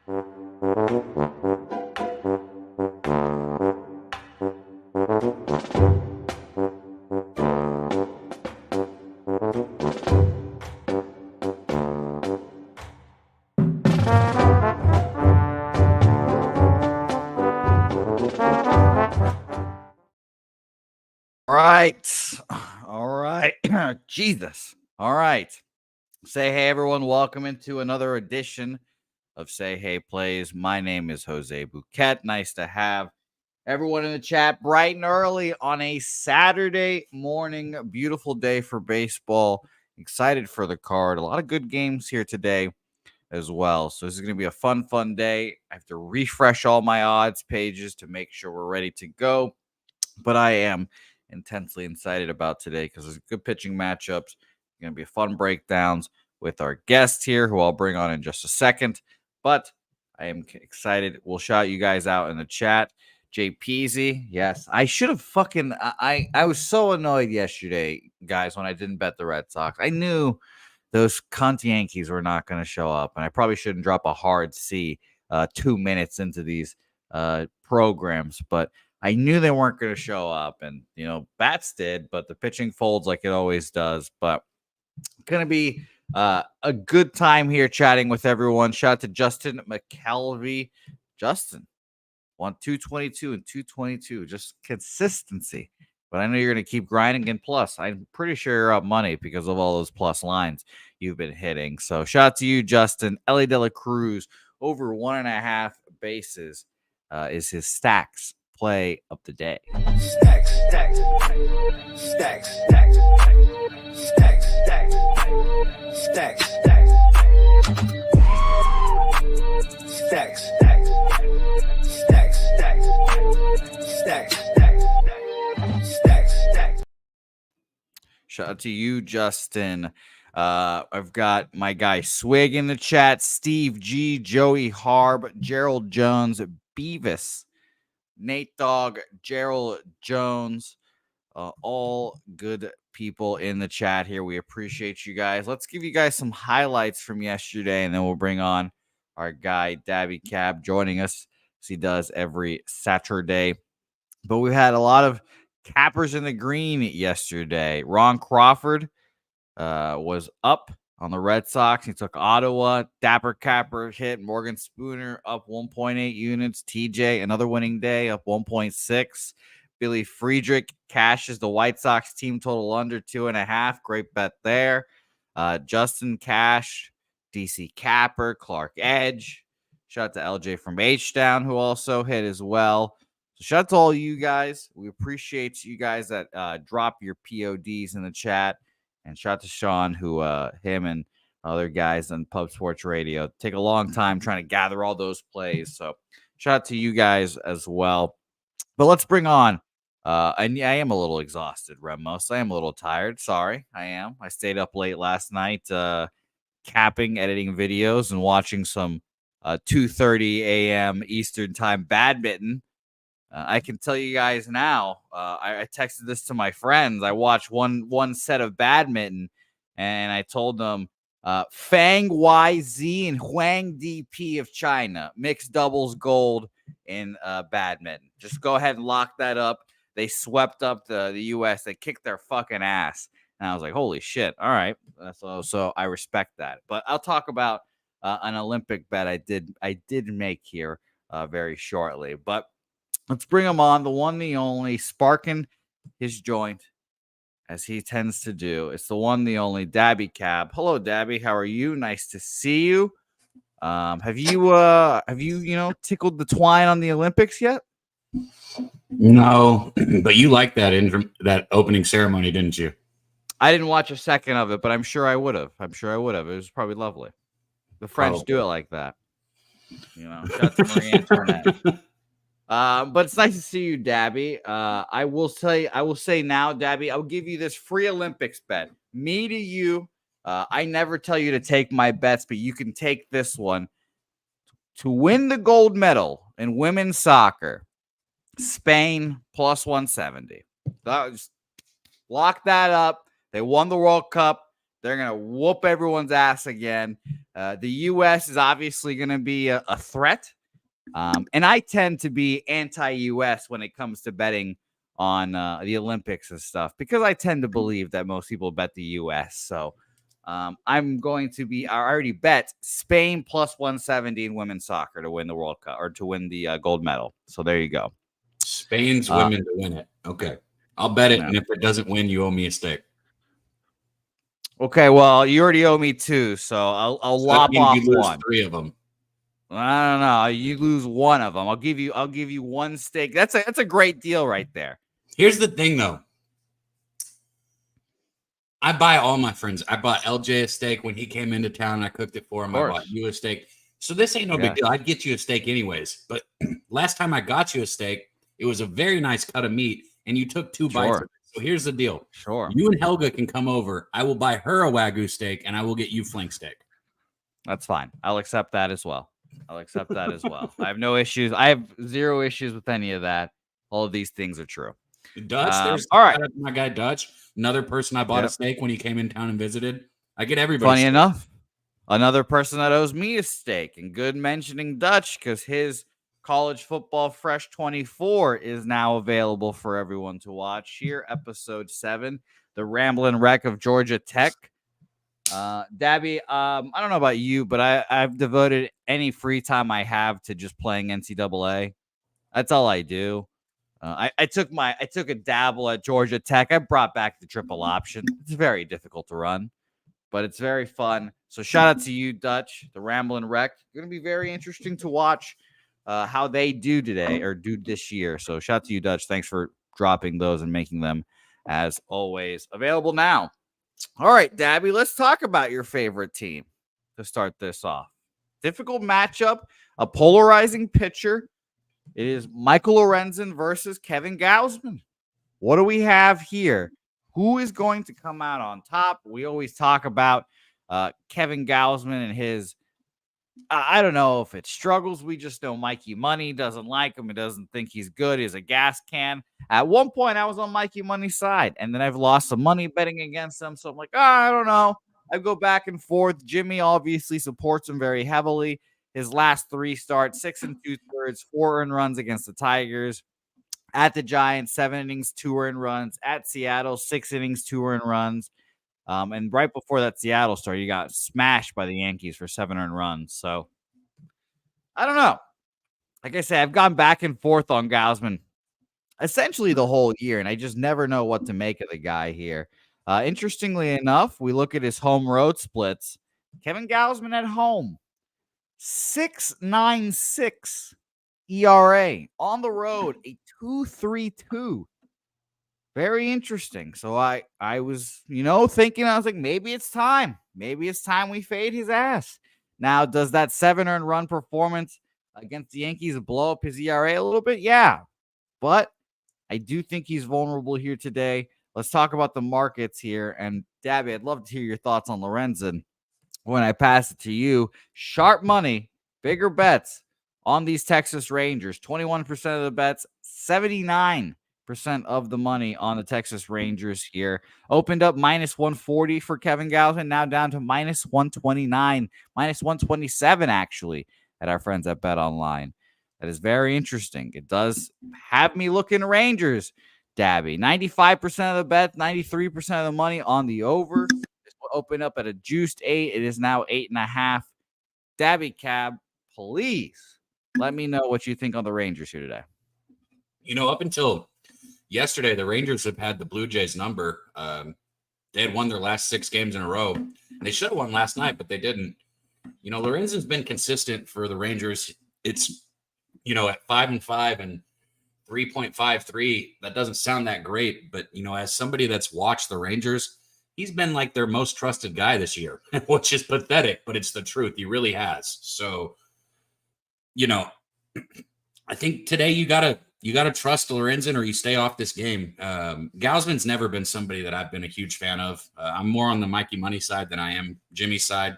All right. Jesus. All right. Say hey, everyone. Welcome into another edition of Say Hey Plays. My name is Jose Bouquett. Nice to have everyone in the chat bright and early on a Saturday morning. Beautiful day for baseball. Excited for the card. A lot of good games here today as well. So this is going to be a fun day. I have to refresh all my odds pages to make sure we're ready to go. But I am intensely excited about today because there's good pitching matchups. Going to be fun breakdowns with our guest here, who I'll bring on in just a second. But I am excited. We'll shout you guys out in the chat. JPZ, yes, I should have fucking. I was so annoyed yesterday, guys, when I didn't bet the Red Sox. I knew those cunt Yankees were not going to show up, and I probably shouldn't drop a hard C 2 minutes into these programs, but I knew they weren't going to show up, and bats did, but the pitching folds like it always does. But going to be a good time here chatting with everyone. Shout out to Justin McKelvey. Justin won 222 and 222, just consistency. But I know you're going to keep grinding. And plus, I'm pretty sure you're up money because of all those plus lines you've been hitting. So shout out to you, Justin. Ellie De La Cruz, over 1.5 bases is his stacks play of the day. Stacks. Shout out to you, Justin. I've got my guy Swig in the chat, Steve G, Joey Harb, Gerald Jones, Beavis, Nate Dogg, Gerald Jones, all good people in the chat here. We appreciate you guys. Let's give you guys some highlights from yesterday, and then we'll bring on our guy Dabby Cab joining us, as he does every Saturday. But we had a lot of cappers in the green yesterday. Ron Crawford was up on the Red Sox. He took Ottawa. Dapper Capper hit. Morgan Spooner up 1.8 units. TJ, another winning day, up 1.6. Billy Friedrich cashes the White Sox team total under 2.5. Great bet there. Justin Cash, DC Capper, Clark Edge. Shout out to LJ from H-Town, who also hit as well. So shout out to all you guys. We appreciate you guys that drop your PODs in the chat. And shout out to Sean, who him and other guys on Pub Sports Radio take a long time trying to gather all those plays. So shout out to you guys as well. But let's bring on. I am a little exhausted, Remos. I am a little tired. Sorry, I am. I stayed up late last night, capping, editing videos, and watching some 2:30 a.m. Eastern time badminton. I can tell you guys now, I texted this to my friends. I watched one set of badminton, and I told them Fang YZ and Huang DP of China, mixed doubles gold in badminton. Just go ahead and lock that up. They swept up the U.S. They kicked their fucking ass. And I was like, holy shit. All right. So I respect that. But I'll talk about an Olympic bet I did make here very shortly. But let's bring him on, the one, the only, sparking his joint, as he tends to do. It's the one, the only, Dabby Cab. Hello, Dabby. How are you? Nice to see you. Have you tickled the twine on the Olympics yet? No, but you liked that opening ceremony, didn't you? I didn't watch a second of it, but I'm sure I would have. It was probably lovely. The French do it like that. Shout out to Marie Antoinette. But it's nice to see you, Dabby. I will say now, Dabby, I'll give you this free Olympics bet. Me to you. I never tell you to take my bets, but you can take this one. To win the gold medal in women's soccer, Spain plus 170. Just lock that up. They won the World Cup. They're going to whoop everyone's ass again. The U.S. is obviously going to be a threat. And I tend to be anti-U.S. when it comes to betting on the Olympics and stuff, because I tend to believe that most people bet the U.S. So I'm going to be, I already bet Spain plus 170 in women's soccer to win the World Cup, or to win the gold medal. So there you go. Spain's women to win it. Okay. I'll bet it. Yeah. And if it doesn't win, you owe me a steak. Okay, well, you already owe me 2, so I'll So lop off you lose 1. 3 of them. I don't know. You lose 1 of them. I'll give you 1 steak. That's a great deal right there. Here's the thing, though. I buy all my friends. I bought LJ a steak when he came into town. I cooked it for him. I bought you a steak. So this ain't no big deal. I'd get you a steak anyways. But last time I got you a steak, it was a very nice cut of meat, and you took 2 bites of it. So here's the deal. Sure. You and Helga can come over. I will buy her a Wagyu steak, and I will get you flank steak. That's fine. I'll accept that as well. I have no issues. I have 0 issues with any of that. All of these things are true. Dutch, all right. My guy Dutch, another person I bought a steak when he came in town and visited. I get everybody. Funny enough, another person that owes me a steak, and good mentioning Dutch, because his College Football Fresh 24 is now available for everyone to watch. Here, episode 7, the Ramblin' Wreck of Georgia Tech. Dabby, I don't know about you, but I've devoted any free time I have to just playing NCAA. That's all I do. I took a dabble at Georgia Tech. I brought back the triple option. It's very difficult to run, but it's very fun. So shout out to you, Dutch, the Ramblin' Wreck. Going to be very interesting to watch how they do today, or do this year. So shout out to you, Dutch. Thanks for dropping those and making them, as always, available now. All right, Dabby, let's talk about your favorite team to start this off. Difficult matchup, a polarizing pitcher. It is Michael Lorenzen versus Kevin Gausman. What do we have here? Who is going to come out on top? We always talk about Kevin Gausman and his, I don't know if it's struggles. We just know Mikey Money doesn't like him. He doesn't think he's good. He's a gas can. At one point, I was on Mikey Money's side, and then I've lost some money betting against him. So I'm like, I don't know. I go back and forth. Jimmy obviously supports him very heavily. His last 3 starts, 6 2/3, 4 earned runs against the Tigers. At the Giants, 7 innings, 2 earned runs. At Seattle, 6 innings, 2 earned runs. And right before that Seattle start, you got smashed by the Yankees for 7 earned runs. So I don't know. Like I said, I've gone back and forth on Gausman essentially the whole year, and I just never know what to make of the guy here. Interestingly enough, we look at his home road splits. Kevin Gausman at home, 6.96 ERA. On the road, a 2.32. Very interesting. So I was, thinking, I was like, maybe it's time. Maybe it's time we fade his ass. Now, does that 7 earned run performance against the Yankees blow up his ERA a little bit? Yeah. But I do think he's vulnerable here today. Let's talk about the markets here. And Dabby, I'd love to hear your thoughts on Lorenzen when I pass it to you. Sharp money, bigger bets on these Texas Rangers. 21% of the bets, 79% of the money on the Texas Rangers here. Opened up minus 140 for Kevin Gausman, now down to minus 129, minus 127 actually at our friends at Bet Online. That is very interesting. It does have me looking Rangers, Dabby. 95% of the bet, 93% of the money on the over. This will open up at a juiced 8. It is now 8.5. Dabby Cab, please let me know what you think on the Rangers here today. Up until yesterday, the Rangers have had the Blue Jays number. They had won their last 6 games in a row. And they should have won last night, but they didn't. Lorenzen's been consistent for the Rangers. It's, at 5-5 and 3.53, that doesn't sound that great. But, as somebody that's watched the Rangers, he's been like their most trusted guy this year, which is pathetic, but it's the truth. He really has. So, I think today you gotta trust Lorenzen or you stay off this game. Gausman's never been somebody that I've been a huge fan of. I'm more on the Mikey Money side than I am Jimmy's side.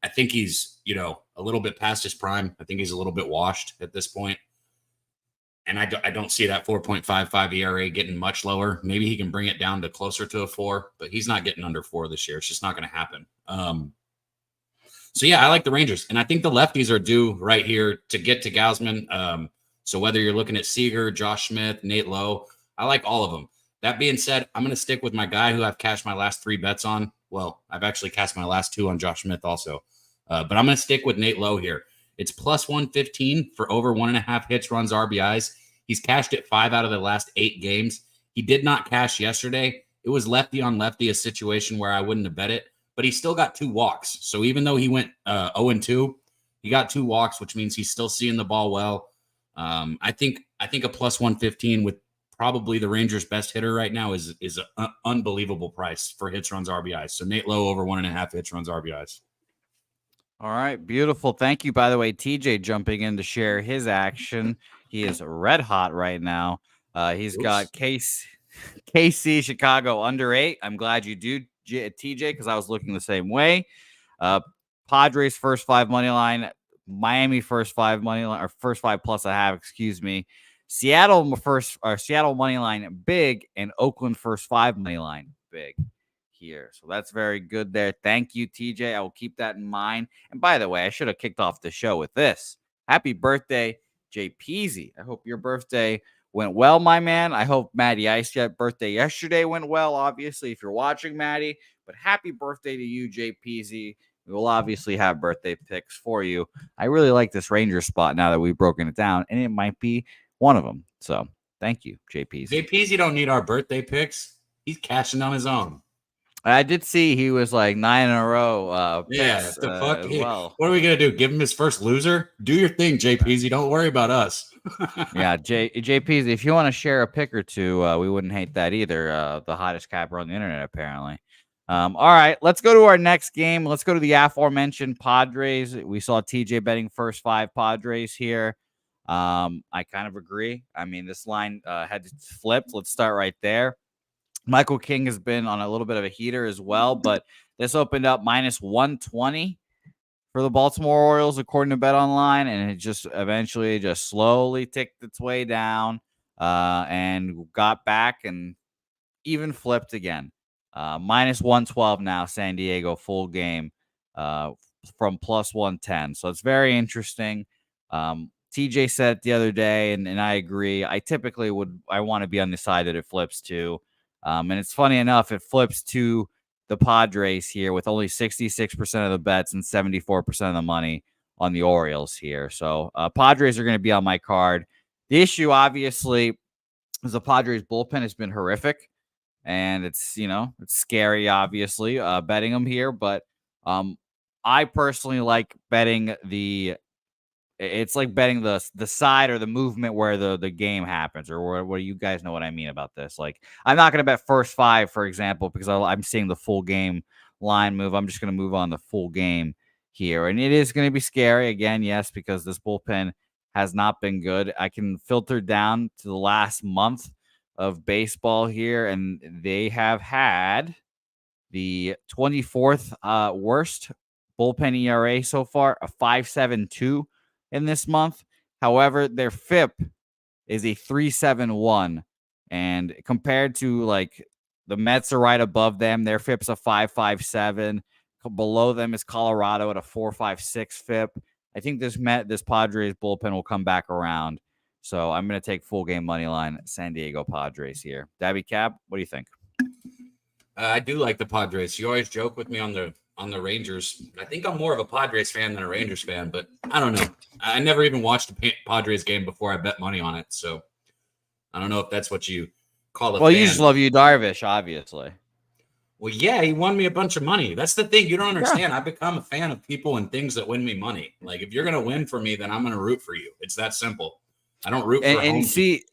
I think he's, a little bit past his prime. I think he's a little bit washed at this point. And I don't see that 4.55 ERA getting much lower. Maybe he can bring it down to closer to a 4, but he's not getting under 4 this year. It's just not going to happen. So, yeah, I like the Rangers. And I think the lefties are due right here to get to Gausman. So whether you're looking at Seager, Josh Smith, Nate Lowe, I like all of them. That being said, I'm going to stick with my guy who I've cashed my last 3 bets on. Well, I've actually cashed my last 2 on Josh Smith also. But I'm going to stick with Nate Lowe here. It's plus 115 for over 1.5 hits, runs, RBIs. He's cashed it 5 out of the last 8 games. He did not cash yesterday. It was lefty on lefty, a situation where I wouldn't have bet it, but he still got 2 walks. So even though he went 0-2, he got 2 walks, which means he's still seeing the ball well. I think a plus 115 with probably the Rangers' best hitter right now is an unbelievable price for hits, runs, RBIs. So Nate Lowe over 1.5 hits, runs, RBIs. All right, beautiful. Thank you, by the way, TJ jumping in to share his action. He is red hot right now. He's got KC Chicago under 8. I'm glad you do, TJ, because I was looking the same way. Padres first 5 money line, Miami first 5 money line, or first 5 plus a half, excuse me. Seattle money line big, and Oakland first 5 money line big here. So that's very good there. Thank you, TJ. I will keep that in mind. And by the way, I should have kicked off the show with this. Happy birthday, Jay Peasy. I hope your birthday went well, my man. I hope Maddie Icejet birthday yesterday went well, obviously, if you're watching, Maddie. But happy birthday to you, Jay Peasy. We will obviously have birthday picks for you. I really like this Ranger spot now that we've broken it down, and it might be one of them. So thank you, Jay Peasy. Jay Peasy don't need our birthday picks. He's cashing on his own. I did see he was like 9 in a row. Yeah, picks, the fuck. well. What are we gonna do? Give him his first loser? Do your thing, JPZ. Don't worry about us. Yeah, JPZ. If you want to share a pick or two, we wouldn't hate that either. The hottest capper on the internet, apparently. All right, let's go to our next game. Let's go to the aforementioned Padres. We saw TJ betting first 5 Padres here. I kind of agree. I mean, this line had flipped. Let's start right there. Michael King has been on a little bit of a heater as well, but this opened up minus 120 for the Baltimore Orioles, according to BetOnline, and it just eventually just slowly ticked its way down and got back and even flipped again. Minus 112 now, San Diego full game from plus 110. So it's very interesting. TJ said it the other day, and I agree. I typically want to be on the side that it flips to. And it's funny enough, it flips to the Padres here with only 66% of the bets and 74% of the money on the Orioles here. So Padres are going to be on my card. The issue, obviously, is the Padres bullpen has been horrific. And it's scary, obviously, betting them here. But I personally like betting it's like betting the side or the movement where the game happens, or where you guys know what I mean about this. Like, I'm not going to bet first 5, for example, because I'm seeing the full game line move. I'm just going to move on the full game here. And it is going to be scary again, yes, because this bullpen has not been good. I can filter down to the last month of baseball here, and they have had the 24th worst bullpen ERA so far, a 5.72 in this month. However, their FIP is a 3.71, and compared to like the Mets are right above them, their FIP's a 5.57. Below them is Colorado at a 4.56 FIP. I think this Padres bullpen will come back around. So I'm going to take full game money line San Diego Padres here. Dabby Cab, what do you think? I do like the Padres. You always joke with me on the Rangers. I think I'm more of a Padres fan than a Rangers fan, but I don't know. I never even watched a Padres game before I bet money on it, so I don't know if that's what you call it. Well, you just love you, Darvish, obviously. Well, yeah, he won me a bunch of money. That's the thing. You don't understand. Yeah. I've become a fan of people and things that win me money. Like, if you're going to win for me, then I'm going to root for you. It's that simple. I don't root for home. And see,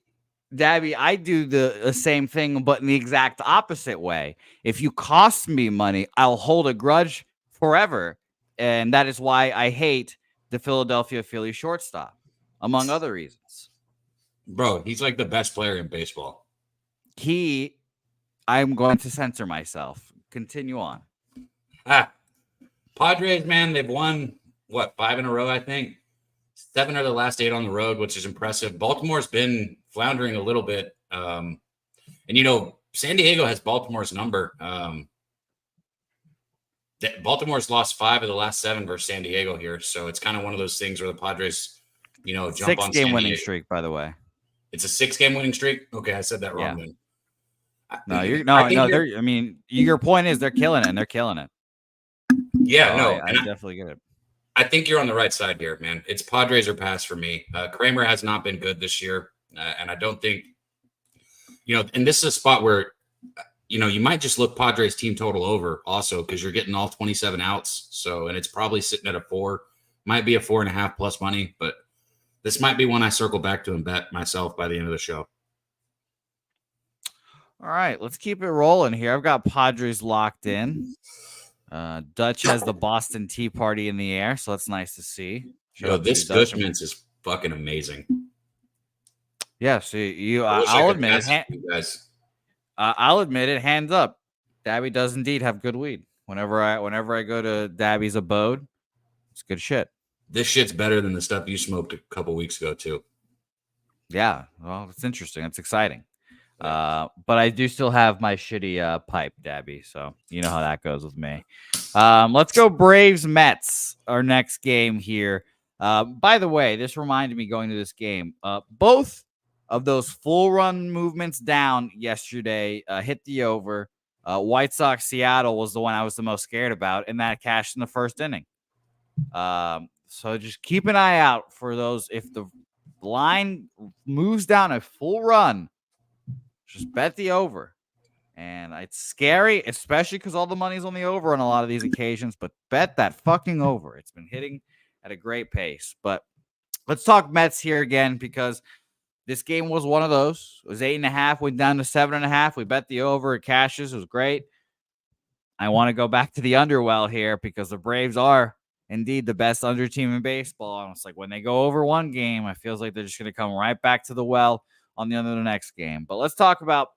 Dabby, I do the same thing, but in the exact opposite way. If you cost me money, I'll hold a grudge forever. And that is why I hate the Philadelphia Phillies shortstop, among other reasons. Bro, he's like the best player in baseball. I'm going to censor myself. Continue on. Padres, man, they've won, 5 in a row, I think. 7 of the last 8 on the road, which is impressive. Baltimore's been floundering a little bit. And, San Diego has Baltimore's number. Baltimore's lost 5 of the last 7 versus San Diego here. So it's kind of one of those things where the Padres, jump on 6-game winning streak, by the way. It's a 6-game winning streak. Okay, I said that wrong then. Your point is they're killing it, and they're killing it. Yeah, so I definitely get it. I think you're on the right side here, man. It's Padres or pass for me. Kramer has not been good this year, and I don't think, and this is a spot where, you might just look Padres team total over also because you're getting all 27 outs. So, and it's probably sitting at a 4, might be a 4.5 plus money, but this might be one I circle back to and bet myself by the end of the show. All right, let's keep it rolling here. I've got Padres locked in. Dutch has the Boston Tea Party in the air, so that's nice to see. This Dutch mints is fucking amazing. Yeah, so I'll admit it. I'll admit it. Hands up, Dabby does indeed have good weed. Whenever I go to Dabby's abode, it's good shit. This shit's better than the stuff you smoked a couple weeks ago too. Yeah, well, it's interesting. It's exciting. But I do still have my shitty pipe, Dabby. So you know how that goes with me. Let's go Braves Mets. Our next game here. By the way, this reminded me going to this game. Both of those full run movements down yesterday hit the over. White Sox Seattle was the one I was the most scared about, and that cashed in the first inning. So just keep an eye out for those. If the line moves down a full run, just bet the over. And it's scary, especially because all the money's on the over on a lot of these occasions, but bet that fucking over. It's been hitting at a great pace. But let's talk Mets here again, because this game was one of those. It was 8.5, went down to 7.5. We bet the over. It cashes. It was great. I want to go back to the underwell here because the Braves are indeed the best under team in baseball. And it's like when they go over one game, it feels like they're just going to come right back to the well on the end of the next game. But let's talk about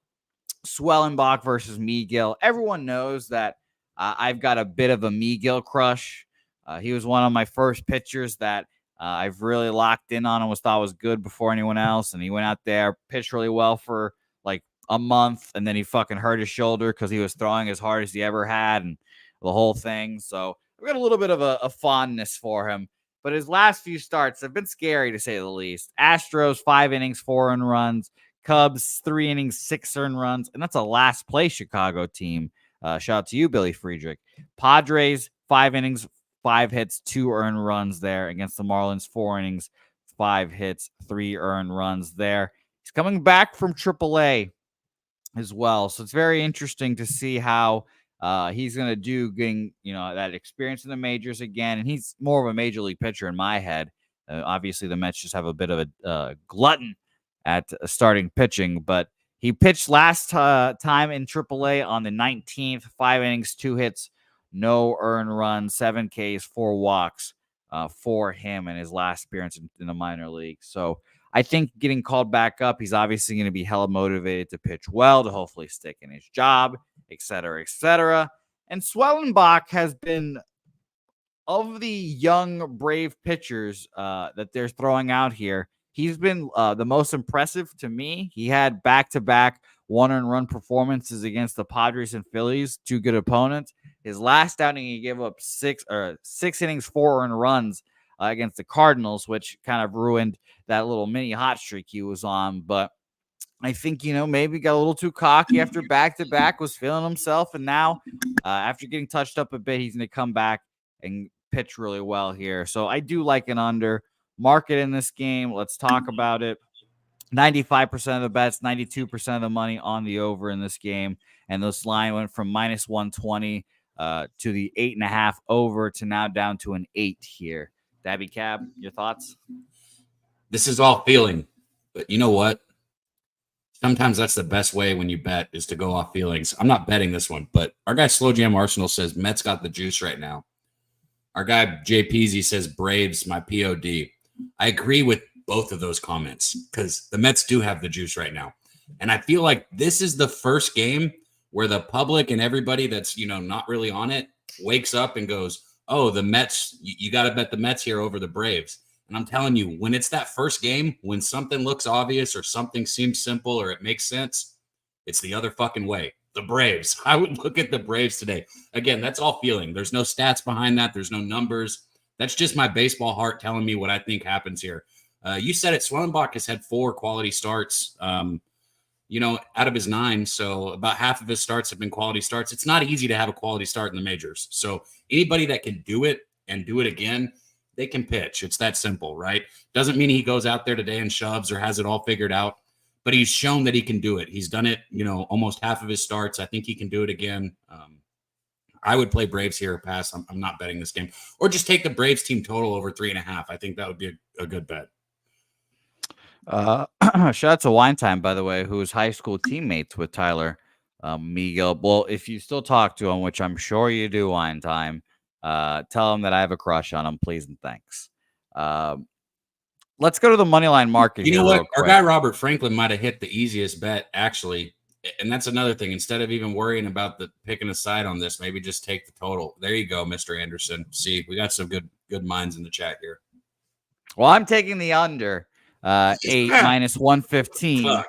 Swellenbach versus Megill. Everyone knows that I've got a bit of a Megill crush. He was one of my first pitchers that I've really locked in on and thought was good before anyone else. And he went out there, pitched really well for like a month, and then he fucking hurt his shoulder because he was throwing as hard as he ever had and the whole thing. So I've got a little bit of a fondness for him. But his last few starts have been scary, to say the least. Astros, 5 innings, 4 earned runs. Cubs, 3 innings, 6 earned runs. And that's a last-place Chicago team. Shout out to you, Billy Friedrich. Padres, 5 innings, 5 hits, 2 earned runs there against the Marlins. 4 innings, 5 hits, 3 earned runs there. He's coming back from AAA as well. So it's very interesting to see how he's going to do getting, that experience in the majors again. And he's more of a major league pitcher in my head. Obviously, the Mets just have a bit of a glutton at starting pitching. But he pitched last time in AAA on the 19th. 5 innings, 2 hits, no earned runs, 7 Ks, 4 walks for him in his last appearance in the minor league. So I think getting called back up, he's obviously going to be hella motivated to pitch well, to hopefully stick in his job, et cetera, et cetera. And Swellenbach has been, of the young Brave pitchers that they're throwing out here, he's been the most impressive to me. He had back-to-back 1 earned run performances against the Padres and Phillies, 2 good opponents. His last outing, he gave up 6 innings, 4 earned runs against the Cardinals, which kind of ruined that little mini hot streak he was on. But I think, maybe got a little too cocky after back-to-back, was feeling himself. And now, after getting touched up a bit, he's going to come back and pitch really well here. So I do like an under market in this game. Let's talk about it. 95% of the bets, 92% of the money on the over in this game. And this line went from minus 120 to the 8.5 over to now down to an 8 here. Dabby Cab, your thoughts? This is all feeling, but you know what? Sometimes that's the best way when you bet is to go off feelings. I'm not betting this one, but our guy Slow Jam Arsenal says Mets got the juice right now. Our guy Jay Peasy says Braves, my POD. I agree with both of those comments because the Mets do have the juice right now. And I feel like this is the first game where the public and everybody that's, not really on it wakes up and goes, oh, the Mets, you got to bet the Mets here over the Braves. And I'm telling you, when it's that first game, when something looks obvious or something seems simple or it makes sense, it's the other fucking way. The Braves. I would look at the Braves today. Again, that's all feeling. There's no stats behind that. There's no numbers. That's just my baseball heart telling me what I think happens here. You said it. Swellenbach has had 4 quality starts, out of his 9. So about half of his starts have been quality starts. It's not easy to have a quality start in the majors. So anybody that can do it and do it again, they can pitch. It's that simple, right? Doesn't mean he goes out there today and shoves or has it all figured out, but he's shown that he can do it. He's done it, almost half of his starts. I think he can do it again. I would play Braves here, pass. I'm not betting this game. Or just take the Braves team total over 3.5. I think that would be a good bet. Shout out to Wine Time, by the way, who was high school teammates with Tyler Miguel. Well, if you still talk to him, which I'm sure you do, Wine Time, tell him that I have a crush on him, please and thanks. Let's go to the money line market. You know what? Our guy Robert Franklin might have hit the easiest bet, actually. And that's another thing. Instead of even worrying about picking a side on this, maybe just take the total. There you go, Mr. Anderson. See, we got some good minds in the chat here. Well, I'm taking the under 8 minus 115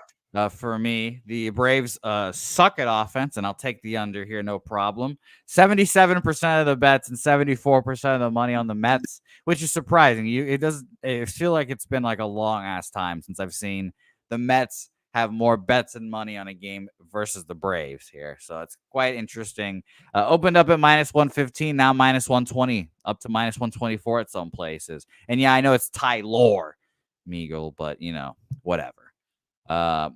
for me. The Braves suck at offense, and I'll take the under here, no problem. 77% of the bets and 74% of the money on the Mets, which is surprising. It feel like it's been like a long ass time since I've seen the Mets have more bets and money on a game versus the Braves here. So it's quite interesting. Opened up at minus 115, now minus 120, up to minus 124 at some places. And yeah, I know it's Tyler Meagle, but whatever.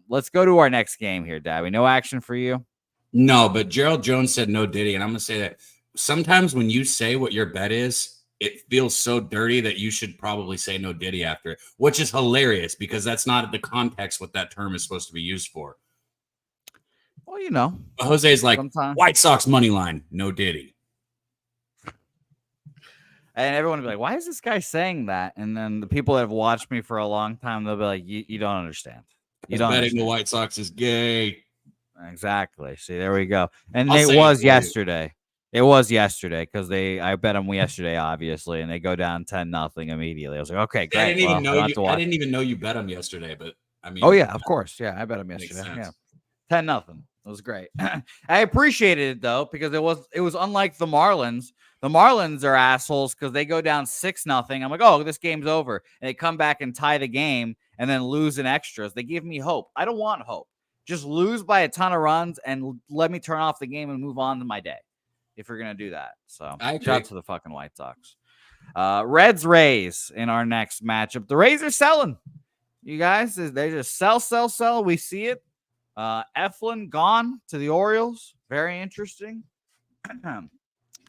Let's go to our next game here, Dabby. No action for you? No, but Gerald Jones said no Diddy. And I'm going to say that sometimes when you say what your bet is, it feels so dirty that you should probably say no Diddy after it, which is hilarious because that's not the context what that term is supposed to be used for. Well, Jose's like, sometimes. White Sox money line, no Diddy. And everyone will be like, why is this guy saying that? And then the people that have watched me for a long time, they'll be like, you don't understand. You don't betting understand. The White Sox is gay. Exactly. See, there we go. And it was yesterday. It was yesterday because I bet them yesterday, obviously, and they go down 10-0 immediately. I was like, okay, great. I didn't even know you bet them yesterday, but I mean, oh yeah, of course, yeah, I bet them yesterday. Yeah, 10-0. It was great. I appreciated it though because it was unlike the Marlins. The Marlins are assholes because they go down 6-0. I'm like, oh, this game's over, and they come back and tie the game and then lose in extras. They give me hope. I don't want hope. Just lose by a ton of runs and let me turn off the game and move on to my day. If you're going to do that. So shout out to the fucking White Sox. Reds Rays in our next matchup. The Rays are selling. You guys, they just sell. We see it. Eflin gone to the Orioles. Very interesting. I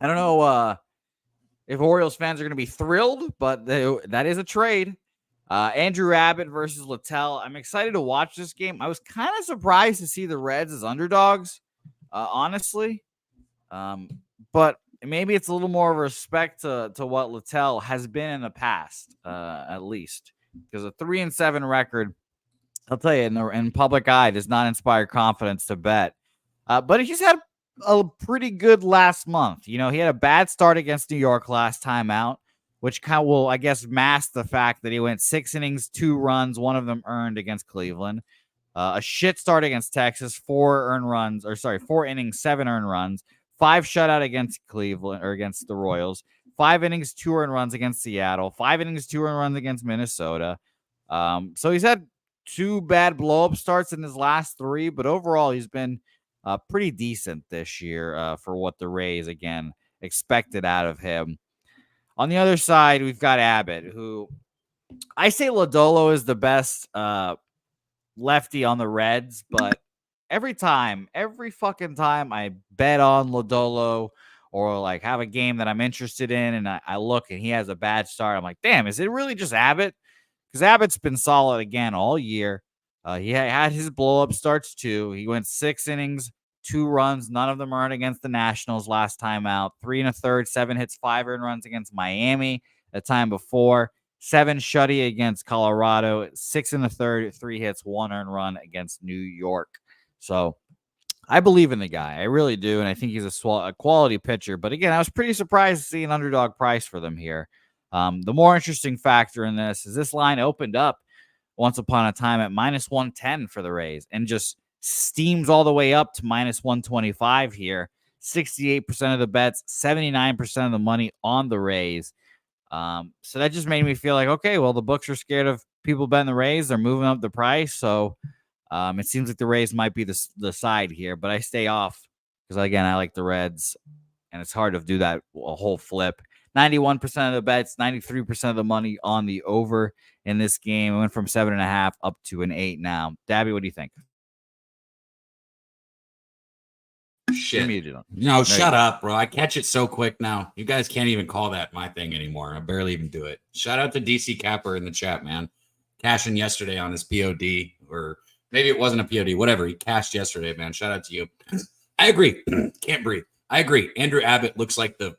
don't know if Orioles fans are going to be thrilled, but that is a trade. Andrew Abbott versus Littell. I'm excited to watch this game. I was kind of surprised to see the Reds as underdogs, honestly. But maybe it's a little more respect to what Littell has been in the past, at least, because a 3-7 record, I'll tell you, in public eye, does not inspire confidence to bet. But he's had a pretty good last month. He had a bad start against New York last time out, which kind of will, I guess, mask the fact that he went 6 innings, 2 runs, 1 of them earned against Cleveland. A shit start against Texas, 4 innings, 7 earned runs. 5 shutout against Cleveland or against the Royals, 5 innings, 2 earned runs against Seattle, 5 innings, 2 earned runs against Minnesota. So he's had 2 bad blow-up starts in his last 3, but overall he's been pretty decent this year for what the Rays, again, expected out of him. On the other side, we've got Abbott, who I say Lodolo is the best lefty on the Reds, but every fucking time I bet on Lodolo or like have a game that I'm interested in and I look and he has a bad start, I'm like, damn, is it really just Abbott? Because Abbott's been solid again all year. He had his blow-up starts too. He went 6 innings, 2 runs. None of them earned against the Nationals last time out. 3 1/3, 7 hits, 5 earned runs against Miami the time before. 7 shutty against Colorado. 6 1/3, 3 hits, 1 earned run against New York. So I believe in the guy. I really do. And I think he's a quality pitcher. But again, I was pretty surprised to see an underdog price for them here. The more interesting factor in this line opened up once upon a time at minus 110 for the Rays and just steams all the way up to minus 125 here. 68% of the bets, 79% of the money on the Rays. So that just made me feel like, okay, well, the books are scared of people betting the Rays. They're moving up the price. So it seems like the Rays might be the side here, but I stay off because, again, I like the Reds, and it's hard to do that a whole flip. 91% of the bets, 93% of the money on the over in this game. It went from 7.5 up to an 8 now. Dabby, what do you think? Shit. No, shut up, bro. I catch it so quick now. You guys can't even call that my thing anymore. I barely even do it. Shout out to DC Capper in the chat, man. Cashing yesterday on his POD, or maybe it wasn't a POD, whatever. He cashed yesterday, man. Shout out to you. I agree. Can't breathe. I agree. Andrew Abbott looks like the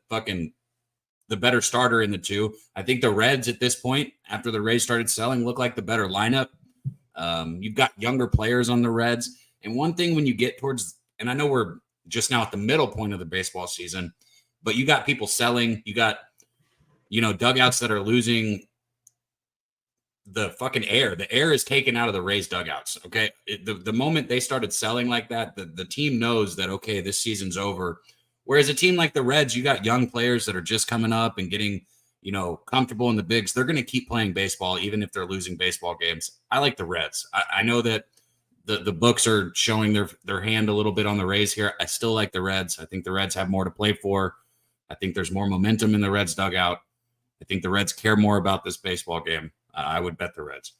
better starter in the two. I think the Reds at this point, after the Rays started selling, look like the better lineup. You've got younger players on the Reds. And one thing when you get towards, and I know we're just now at the middle point of the baseball season, but you got people selling. You got, dugouts that are losing the fucking air. The air is taken out of the Rays dugouts. Okay. The moment they started selling like that, the team knows that, okay, this season's over. Whereas a team like the Reds, you got young players that are just coming up and getting, comfortable in the bigs. They're going to keep playing baseball, even if they're losing baseball games. I like the Reds. I know that the books are showing their hand a little bit on the Rays here. I still like the Reds. I think the Reds have more to play for. I think there's more momentum in the Reds dugout. I think the Reds care more about this baseball game. I would bet the Reds.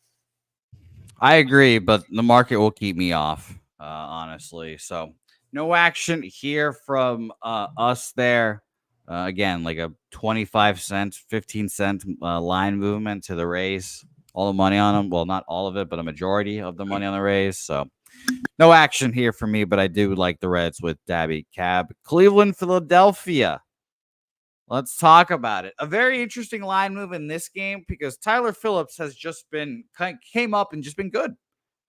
I agree, but the market will keep me off, honestly. So no action here from us there. Again, like a 25 cent, 15 cent line movement to the Rays. All the money on them. Well, not all of it, but a majority of the money on the Rays. So no action here for me, but I do like the Reds with Dabby Cab. Cleveland, Philadelphia. Let's talk about it. A very interesting line move in this game because Tyler Phillips has just came up and just been good.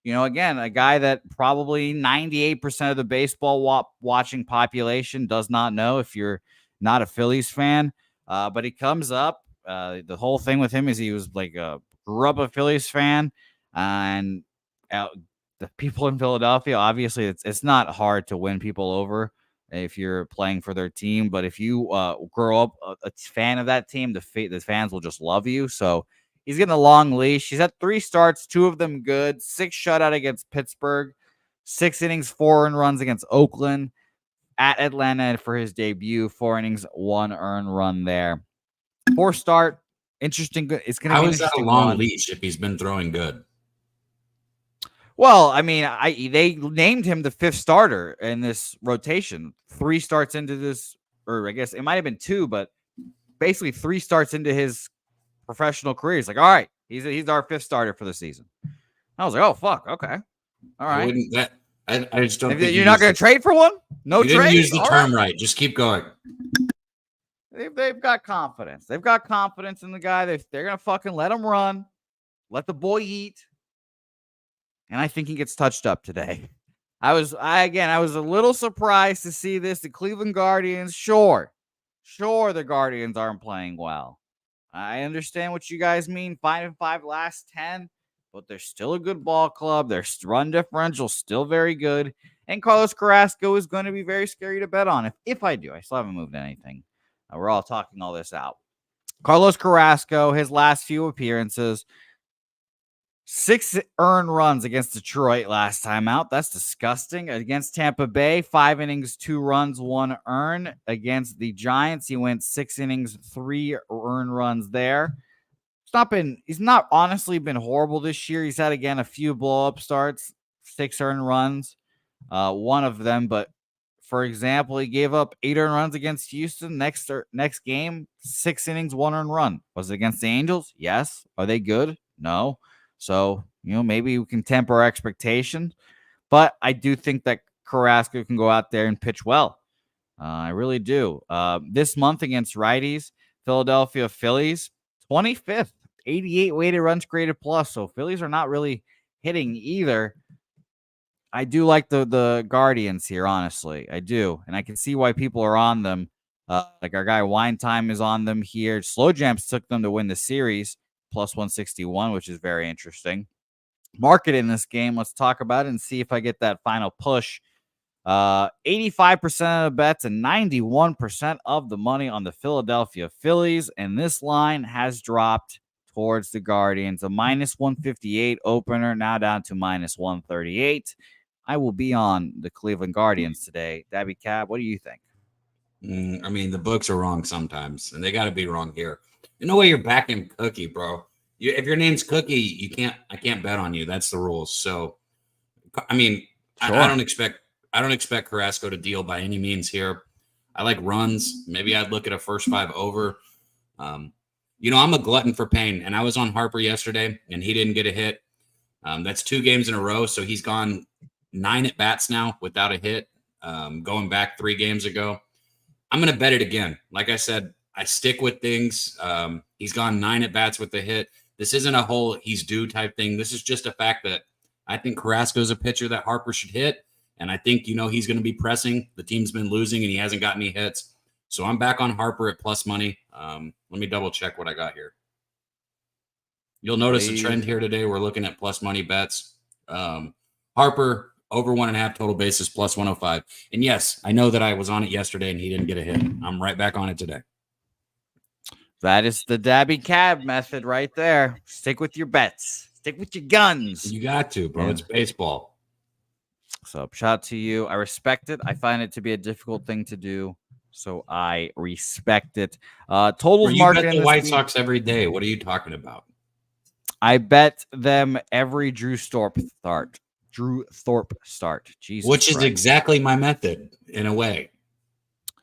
Again, a guy that probably 98% of the baseball watching population does not know if you're not a Phillies fan. But he comes up. The whole thing with him is he was like grew up a Phillies fan, and the people in Philadelphia, obviously, it's not hard to win people over if you're playing for their team. But if you grow up a fan of that team, the fans will just love you. So he's getting a long leash. He's had 3 starts, 2 of them good, 6 shutout against Pittsburgh, 6 innings, 4 earned runs against Oakland, at Atlanta for his debut, 4 innings, 1 earned run there. 4 start, interesting. Good. It's going to be an interesting long one. leash if he's been throwing good. Well, I mean, they named him the 5th starter in this rotation. 3 starts into this, or I guess it might have been 2, but basically 3 starts into his professional career. He's like, all right, he's our 5th starter for the season. I was like, oh fuck, okay, all right. I just don't. You're not going to trade for one? No trade. You didn't use the term right. Just keep going. They've got confidence. They've got confidence in the guy. They're going to fucking let him run, let the boy eat. And I think he gets touched up today. I was a little surprised to see this. The Cleveland Guardians, sure, the Guardians aren't playing well. I understand what you guys mean. 5-5 last 10, but they're still a good ball club. Their run differential still very good. And Carlos Carrasco is going to be very scary to bet on. If I do, I still haven't moved anything. We're all talking all this out. Carlos Carrasco, his last few appearances, 6 earned runs against Detroit last time out. That's disgusting. Against Tampa Bay, 5 innings, 2 runs, 1 earned. Against the Giants, he went 6 innings, 3 earned runs there. He's not honestly been horrible this year. He's had, again, a few blow-up starts, 6 earned runs, one of them. But, for example, he gave up 8 earned runs against Houston. Next game, 6 innings, 1 earned run. Was it against the Angels? Yes. Are they good? No. So, maybe we can temper our expectations. But I do think that Carrasco can go out there and pitch well. I really do. This month against righties, Philadelphia Phillies, 25th, 88 weighted runs created plus. So Phillies are not really hitting either. I do like the Guardians here, honestly. I do. And I can see why people are on them. Like our guy Wine Time is on them here. Slow Jams took them to win the series, plus 161, which is very interesting. Market in this game. Let's talk about it and see if I get that final push. 85% of the bets and 91% of the money on the Philadelphia Phillies. And this line has dropped towards the Guardians. A minus 158 opener, now down to minus 138. I will be on the Cleveland Guardians today. Dabby Cab, what do you think? I mean, the books are wrong sometimes, and they got to be wrong here. No way you're backing Cookie, bro. If your name's Cookie, I can't bet on you. That's the rules. So, I mean, Sure. I don't expect Carrasco to deal by any means here. I like runs. Maybe I'd look at a first 5 over. I'm a glutton for pain, and I was on Harper yesterday, and he didn't get a hit. That's 2 games in a row, so he's gone 9 at bats now without a hit. Going back 3 games ago, I'm going to bet it again. Like I said, I stick with things. He's gone 9 at bats with a hit. This isn't a whole he's due type thing. This is just a fact that I think Carrasco is a pitcher that Harper should hit. And I think, he's going to be pressing. The team's been losing and he hasn't got any hits. So I'm back on Harper at plus money. Let me double check what I got here. You'll notice a trend here today. We're looking at plus money bets. Harper over 1.5 total bases plus 105. And yes, I know that I was on it yesterday and he didn't get a hit. I'm right back on it today. That is the Dabby Cab method right there. Stick with your bets. Stick with your guns. You got to, bro. Yeah. It's baseball. So shout out to you. I respect it. I find it to be a difficult thing to do. So I respect it. Totals market bet the White Sox every day. What are you talking about? I bet them every Drew Thorpe start. Jesus Which Christ. is exactly my method in a way.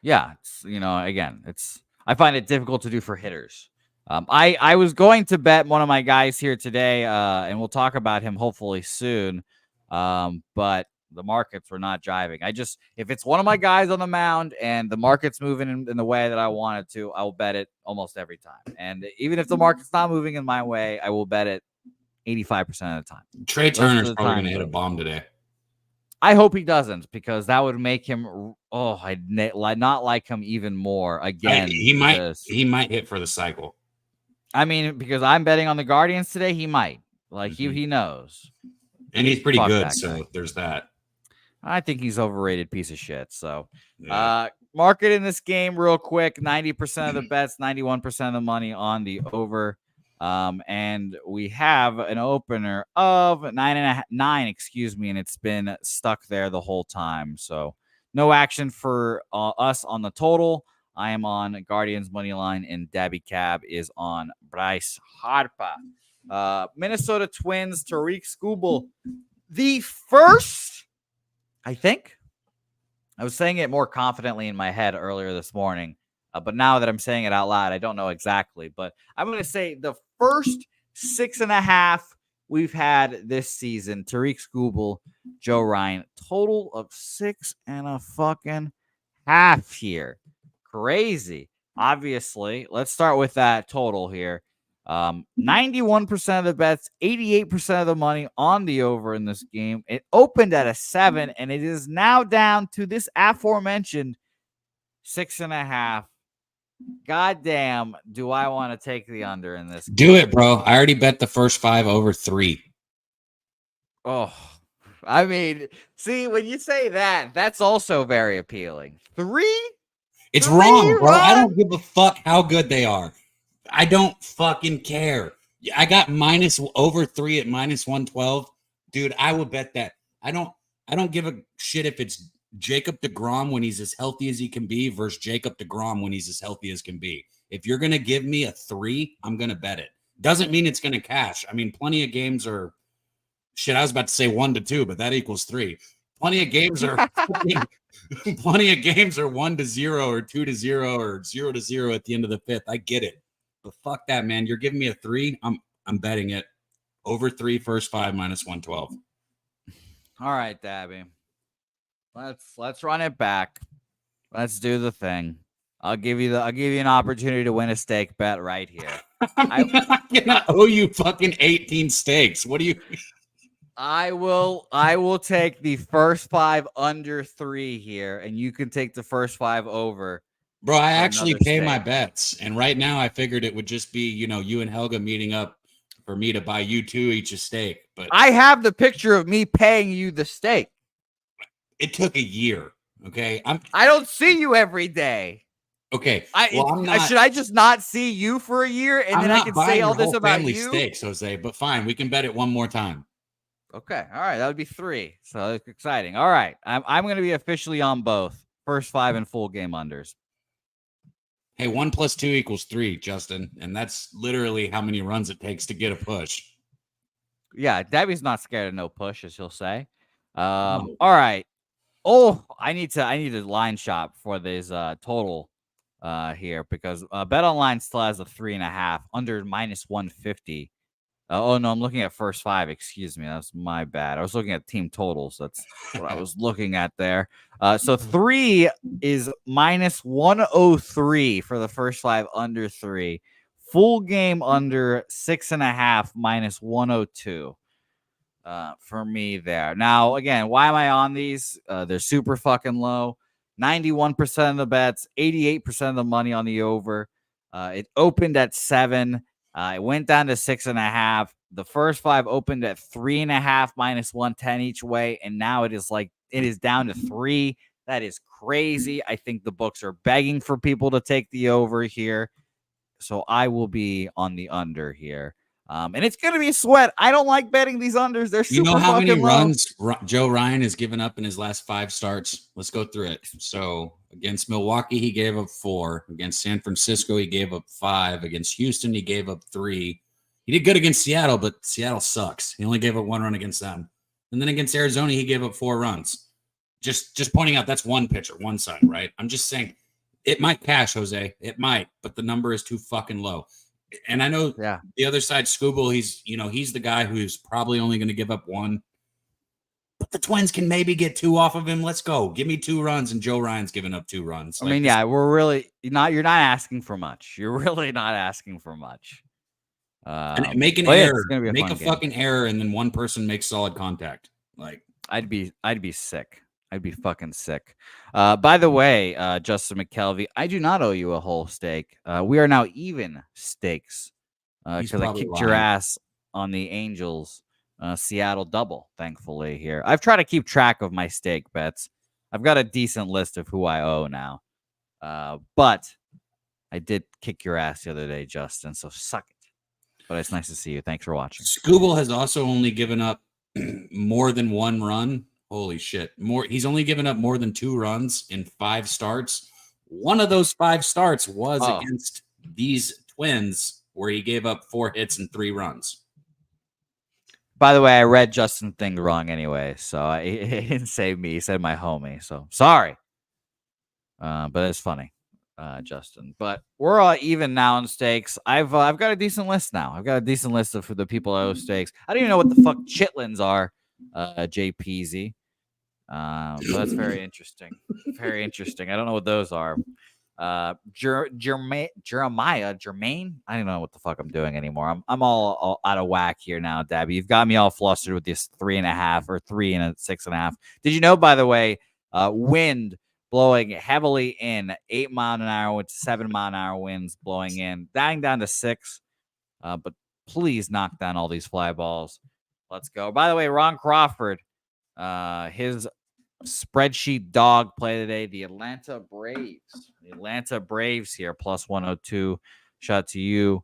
Yeah. It's, I find it difficult to do for hitters. I was going to bet one of my guys here today, and we'll talk about him hopefully soon. But the markets were not driving. If it's one of my guys on the mound and the market's moving in the way that I want it to, I will bet it almost every time. And even if the market's not moving in my way, I will bet it 85% of the time. Trey Turner's probably going to hit a bomb today. I hope he doesn't, because that would make him. I'd not like him even more again. He might hit for the cycle. I mean, because I'm betting on the Guardians today, he might. He knows, and he's pretty good. So there's that. I think he's overrated piece of shit. So, market in this game real quick: 90% of the bets, 91% of the money on the over. And we have an opener of 9, excuse me, and it's been stuck there the whole time. So no action for us on the total. I am on Guardians money line, and Dabby Cab is on Bryce Harper. Minnesota Twins, Tariq Skubal, the first, I think. I was saying it more confidently in my head earlier this morning. But now that I'm saying it out loud, I don't know exactly. But I'm going to say the first 6.5 we've had this season, Tariq Skubal, Joe Ryan, total of 6.5 here. Crazy. Obviously, let's start with that total here. 91% of the bets, 88% of the money on the over in this game. It opened at a 7, and it is now down to this aforementioned 6.5. God damn, do I want to take the under in this game? Do it, bro. I already bet the first 5 over 3. Oh, I mean, see, when you say that, that's also very appealing. 3? It's wrong, bro. I don't give a fuck how good they are. I don't fucking care. I got over 3 at minus 112. Dude, I would bet that. I don't give a shit if it's Jacob deGrom when he's as healthy as he can be versus Jacob deGrom when he's as healthy as can be. If you're going to give me a 3, I'm going to bet it. Doesn't mean it's going to cash. I mean, plenty of games are shit. I was about to say 1-2, but that equals 3. Plenty of games are 1-0 or 2-0 or 0-0 at the end of the 5th. I get it, but fuck that, man. You're giving me a 3. I'm betting it over 3 first 5 minus 112. All right, Dabby. Let's run it back. Let's do the thing. I'll give you an opportunity to win a steak bet right here. I'm gonna owe you fucking 18 steaks. What do you? I will take the first 5 under 3 here, and you can take the first 5 over. Bro, I actually another pay my steak. bets. And right now I figured it would just be, you and Helga meeting up for me to buy you two each a steak. But I have the picture of me paying you the steak. it took a year. Okay. I don't see you every day. Okay. Well, I'm not. Should I just not see you for a year and I'm then I not can buying say all your this whole about family you? steaks, Jose, but fine. We can bet it one more time. Okay. All right. That would be 3. So it's exciting. All right. I'm going to be officially on both. First 5 and full game unders. Hey, 1 + 2 = 3, Justin. And that's literally how many runs it takes to get a push. Yeah. Debbie's not scared of no push, as he'll say. All right. Oh, I need to line shop for this total here because Bet Online still has a 3.5 under -150. Oh no, I'm looking at first 5. Excuse me, that's my bad. I was looking at team totals. That's what I was looking at there. So 3 is -103 for the first 5 under 3. Full game under 6.5 -102. For me there. Now, again, why am I on these? They're super fucking low. 91% of the bets, 88% of the money on the over. It opened at 7. It went down to 6.5. The first 5 opened at 3.5 -110 each way, and now it is down to 3. That is crazy. I think the books are begging for people to take the over here, so I will be on the under here. And it's going to be a sweat. I don't like betting these unders. They're super You know how many fucking low. runs Joe Ryan has given up in his last 5 starts? Let's go through it. So against Milwaukee, he gave up 4. Against San Francisco, he gave up 5. Against Houston, he gave up 3. He did good against Seattle, but Seattle sucks. He only gave up 1 run against them. And then against Arizona, he gave up 4 runs. Just pointing out that's one pitcher, one side, right? I'm just saying it might cash, Jose. It might, but the number is too fucking low. And I know the other side, Scooble, he's the guy who's probably only going to give up 1. But the Twins can maybe get 2 off of him. Let's go. Give me 2 runs, and Joe Ryan's giving up 2 runs. I mean, yeah, we're really you're not asking for much. You're really not asking for much. Make an error. Make a fucking error, and then one person makes solid contact. Like I'd be sick. I'd be fucking sick. By the way, Justin McKelvey, I do not owe you a whole steak. We are now even stakes because I kicked your ass on the Angels Seattle double, thankfully, here. I've tried to keep track of my steak bets. I've got a decent list of who I owe now. But I did kick your ass the other day, Justin, so suck it. But it's nice to see you. Thanks for watching. Scooble has also only given up more than 1 run. Holy shit. He's only given up more than 2 runs in 5 starts. One of those 5 starts was against these Twins where he gave up 4 hits and 3 runs. By the way, I read Justin thing wrong anyway, so he didn't say me. He said my homie, so sorry. But it's funny, Justin. But we're all even now in stakes. I've got a decent list now. I've got a decent list of the people I owe stakes. I don't even know what the fuck chitlins are, JPZ. So that's very interesting. Very interesting. I don't know what those are. Jermaine. I don't know what the fuck I'm doing anymore. I'm all out of whack here now, Dabby. You've got me all flustered with this 3.5 or 3 and a 6.5. Did you know, by the way, wind blowing heavily in 8 mile an hour with 7 mile an hour winds blowing in, dying down to 6. But please knock down all these fly balls. Let's go. By the way, Ron Crawford, his spreadsheet dog play today, the Atlanta Braves. The Atlanta Braves here, plus 102. Shout out to you.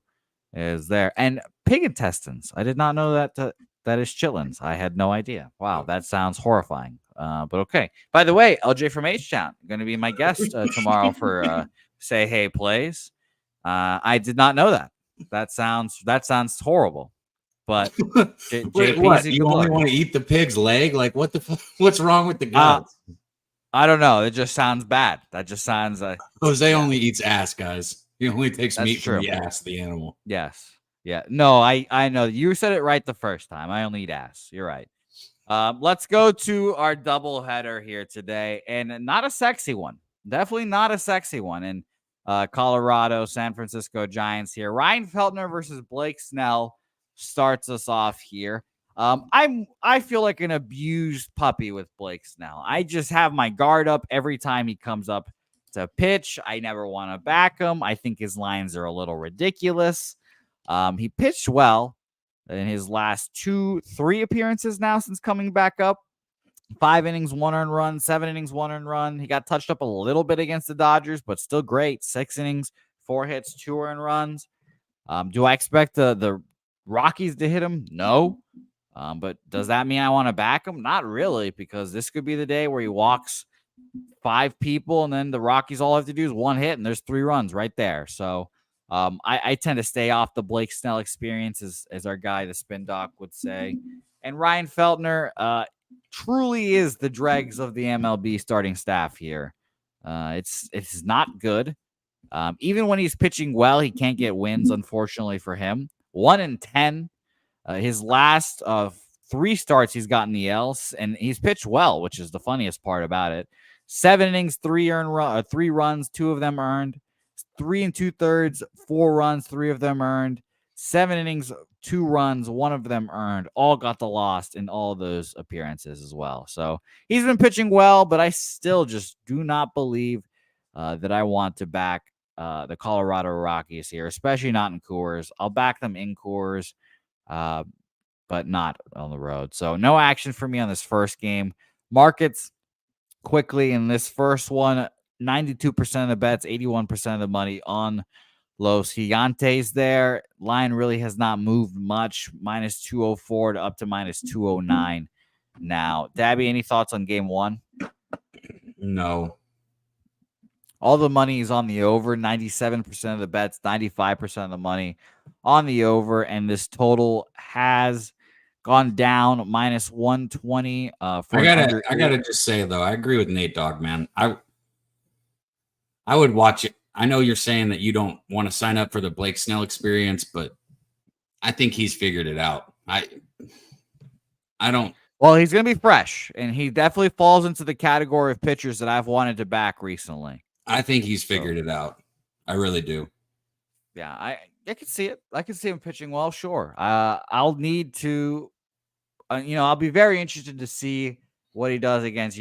Is there. And pig intestines. I did not know that is chitlins. I had no idea. Wow, that sounds horrifying. But okay. By the way, LJ from H-Town going to be my guest tomorrow for Say Hey Plays. I did not know that. That sounds horrible. But Wait, what? You only want to eat the pig's leg? Like what the fuck? What's wrong with the guts? I don't know. It just sounds bad. That just sounds Jose only eats ass, guys. He only takes meat from the ass of the animal. Yes. Yeah. No, I know. You said it right the first time. I only eat ass. You're right. Let's go to our double header here today, and not a sexy one. Definitely not a sexy one. And Colorado, San Francisco Giants here. Ryan Feltner versus Blake Snell starts us off here. I feel like an abused puppy with Blake Snell. I just have my guard up every time he comes up to pitch. I never want to back him. I think his lines are a little ridiculous. He pitched well in his last 3 appearances now since coming back up. 5 innings, 1 earned run, 7 innings, 1 earned run. He got touched up a little bit against the Dodgers, but still great. 6 innings, 4 hits, 2 earned runs. Do I expect the Rockies to hit him? No. But does that mean I want to back him? Not really, because this could be the day where he walks 5 people, and then the Rockies all have to do is 1 hit, and there's 3 runs right there. So I tend to stay off the Blake Snell experience, as our guy, the Spin Doc, would say. And Ryan Feltner truly is the dregs of the MLB starting staff here. It's not good. Even when he's pitching well, he can't get wins, unfortunately for him. 1-10. His last 3 starts, he's gotten the L's, and he's pitched well, which is the funniest part about it. 7 innings, 3 runs, 2 of them earned. 3 2/3, 4 runs, 3 of them earned. 7 innings, 2 runs, 1 of them earned. All got the loss in all those appearances as well. So he's been pitching well, but I still just do not believe that I want to back the Colorado Rockies here, especially not in Coors. I'll back them in Coors, but not on the road. So no action for me on this first game. Markets quickly in this first one, 92% of the bets, 81% of the money on Los Gigantes there. Line really has not moved much, -204 to up to -209 now. Dabby, any thoughts on game 1? No. All the money is on the over, 97% of the bets, 95% of the money on the over, and this total has gone down -120. I gotta just say though, I agree with Nate Dogg, man. I would watch it. I know you're saying that you don't want to sign up for the Blake Snell experience, but I think he's figured it out. I don't. Well, he's going to be fresh, and he definitely falls into the category of pitchers that I've wanted to back recently. I think he's figured it out. I really do. Yeah, I can see it. I can see him pitching well, sure. I'll need to, I'll be very interested to see what he does against,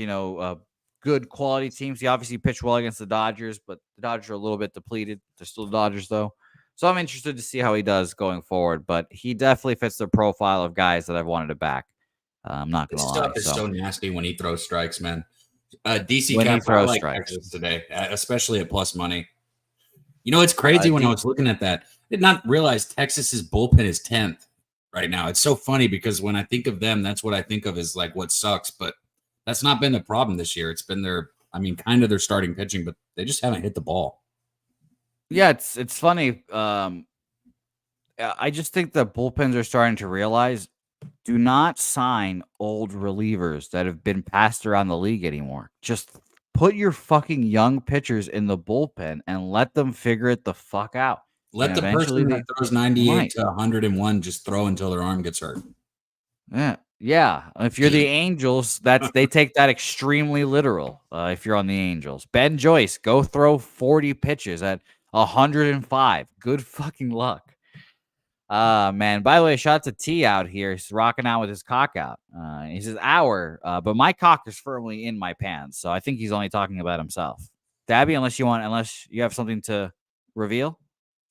good quality teams. He obviously pitched well against the Dodgers, but the Dodgers are a little bit depleted. They're still the Dodgers, though. So I'm interested to see how he does going forward, but he definitely fits the profile of guys that I've wanted to back. I'm not going to lie. This stuff is so nasty when he throws strikes, man. DC when Cap, I like Texas today, especially at plus money. You know, it's crazy when I was looking at that. I did not realize Texas's bullpen is 10th right now. It's so funny because when I think of them, that's what I think of as like what sucks, but that's not been the problem this year. It's been kind of their starting pitching, but they just haven't hit the ball. Yeah, it's funny. I just think the bullpens are starting to realize, do not sign old relievers that have been passed around the league anymore. Just put your fucking young pitchers in the bullpen and let them figure it the fuck out. Let the person that throws 98 to 101 just throw until their arm gets hurt. Yeah. If you're the Angels, they take that extremely literal. If you're on the Angels, Ben Joyce, go throw 40 pitches at 105. Good fucking luck. Man, by the way, shout out to T out here. He's rocking out with his cock out. He says hour, but my cock is firmly in my pants, so I think he's only talking about himself. Dabby, unless you have something to reveal.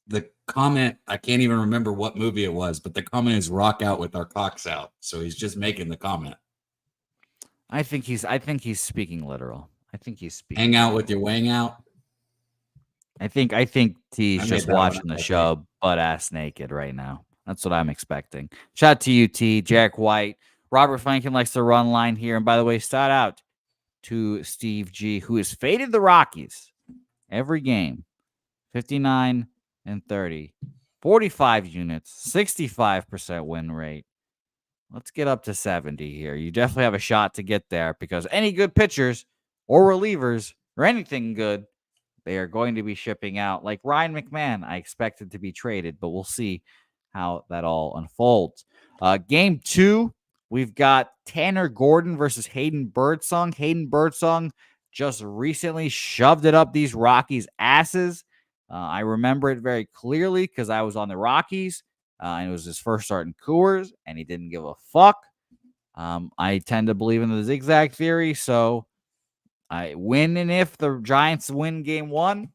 The comment, I can't even remember what movie it was, but the comment is rock out with our cocks out. So he's just making the comment. I think he's speaking literal. I think he's speaking. Hang out with your wang out. I think T's just watching the show butt ass naked right now. That's what I'm expecting. Shout out to you, T, Jack White. Robert Franklin likes to run line here. And by the way, shout out to Steve G, who has faded the Rockies every game. 59 and 30. 45 units, 65% win rate. Let's get up to 70 here. You definitely have a shot to get there because any good pitchers or relievers or anything good, they are going to be shipping out. Like Ryan McMahon, I expected to be traded, but we'll see how that all unfolds. Game 2, we've got Tanner Gordon versus Hayden Birdsong. Hayden Birdsong just recently shoved it up these Rockies' asses. I remember it very clearly because I was on the Rockies, and it was his first start in Coors, and he didn't give a fuck. I tend to believe in the zigzag theory, so If the Giants win game 1,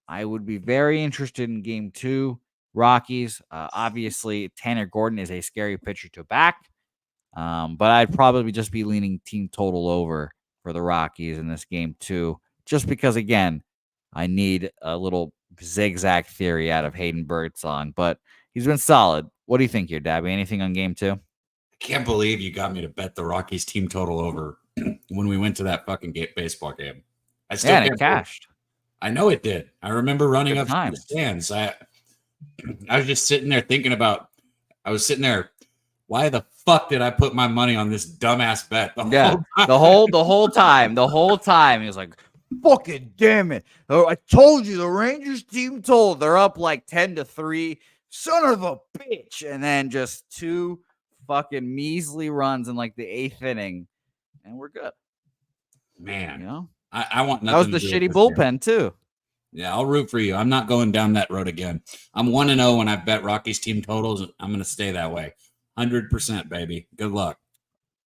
I would be very interested in game 2. Rockies. Obviously, Tanner Gordon is a scary pitcher to back. But I'd probably just be leaning team total over for the Rockies in this game too, just because, again, I need a little zigzag theory out of Hayden Birdsong, but he's been solid. What do you think here, Dabby? Anything on game 2? I can't believe you got me to bet the Rockies team total over when we went to that fucking baseball game. I still And can't it cashed. I know it did. I remember running Good up to the times. stands. I was just sitting there thinking about. I was sitting there. Why the fuck did I put my money on this dumbass bet? The whole time. He was like, fucking damn it. Oh, I told you the Rangers team told. They're up like 10-3. Son of a bitch. And then just 2 fucking measly runs in like the 8th inning. And we're good. Man. You know? I want nothing. That was the shitty bullpen too. Yeah, I'll root for you. I'm not going down that road again. I'm 1-0 when I bet Rockies team totals. I'm going to stay that way. 100%, baby. Good luck.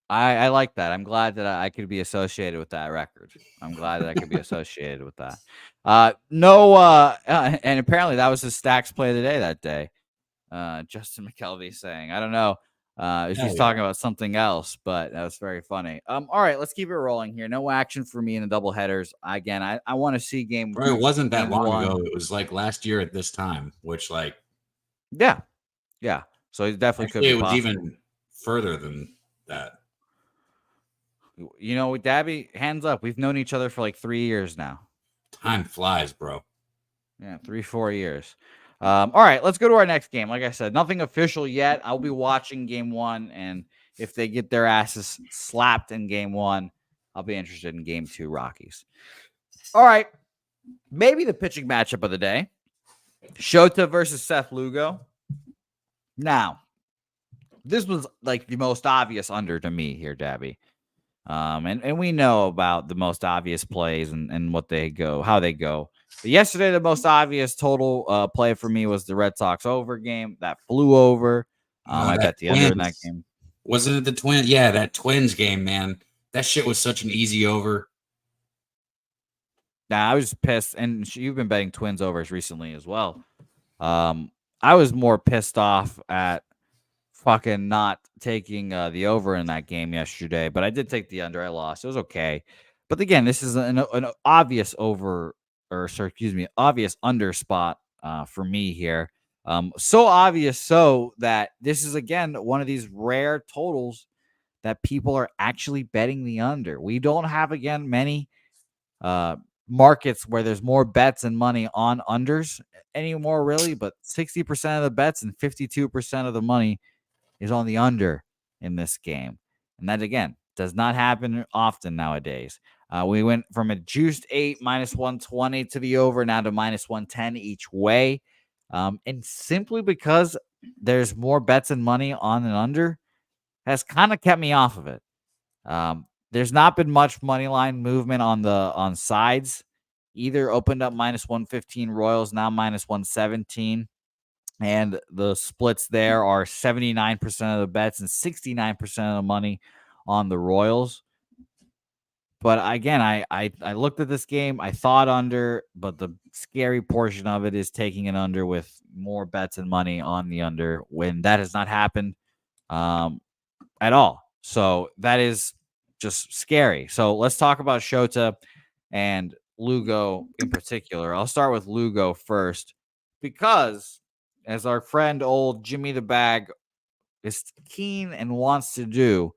I like that. I'm glad that I could be associated with that record. I'm glad that I could be associated with that. And apparently that was his stacks play of the day that day. Justin McKelvey saying, I don't know if he's talking about something else, but that was very funny. All right, let's keep it rolling here. No action for me in the double headers. Again, I want to see game. Bro, it wasn't that long ago. It was like last year at this time, which yeah. So it definitely could be. It was even further than that. You know, Dabby, hands up. We've known each other for like 3 years now. Time flies, bro. Yeah, 3-4 years. All right, let's go to our next game. Like I said, nothing official yet. I'll be watching game 1, and if they get their asses slapped in game 1, I'll be interested in game 2, Rockies. All right, maybe the pitching matchup of the day. Shota versus Seth Lugo. Now, this was like the most obvious under to me here, Dabby. And we know about the most obvious plays and what they go, how they go. But yesterday, the most obvious total play for me was the Red Sox over game that flew over. I bet the under in that game. Wasn't it the Twins? Yeah, that Twins game, man. That shit was such an easy over. Nah, I was pissed, and you've been betting Twins overs recently as well. I was more pissed off at fucking not taking the over in that game yesterday, but I did take the under. I lost. It was okay. But again, this is an obvious obvious under spot for me here. So obvious so that this is, again, one of these rare totals that people are actually betting the under. We don't have, again, many markets where there's more bets and money on unders anymore, really, but 60% of the bets and 52% of the money is on the under in this game. And that, again, does not happen often nowadays. We went from a juiced 8 -120 to the over, now to -110 each way. And simply because there's more bets and money on and under has kind of kept me off of it. There's not been much money line movement on sides. Either opened up -115 Royals, now -117. And the splits there are 79% of the bets and 69% of the money on the Royals. But again, I looked at this game. I thought under, but the scary portion of it is taking an under with more bets and money on the under when that has not happened at all. So that is just scary. So let's talk about Shota and Lugo in particular. I'll start with Lugo first because, as our friend old Jimmy the Bag is keen and wants to do,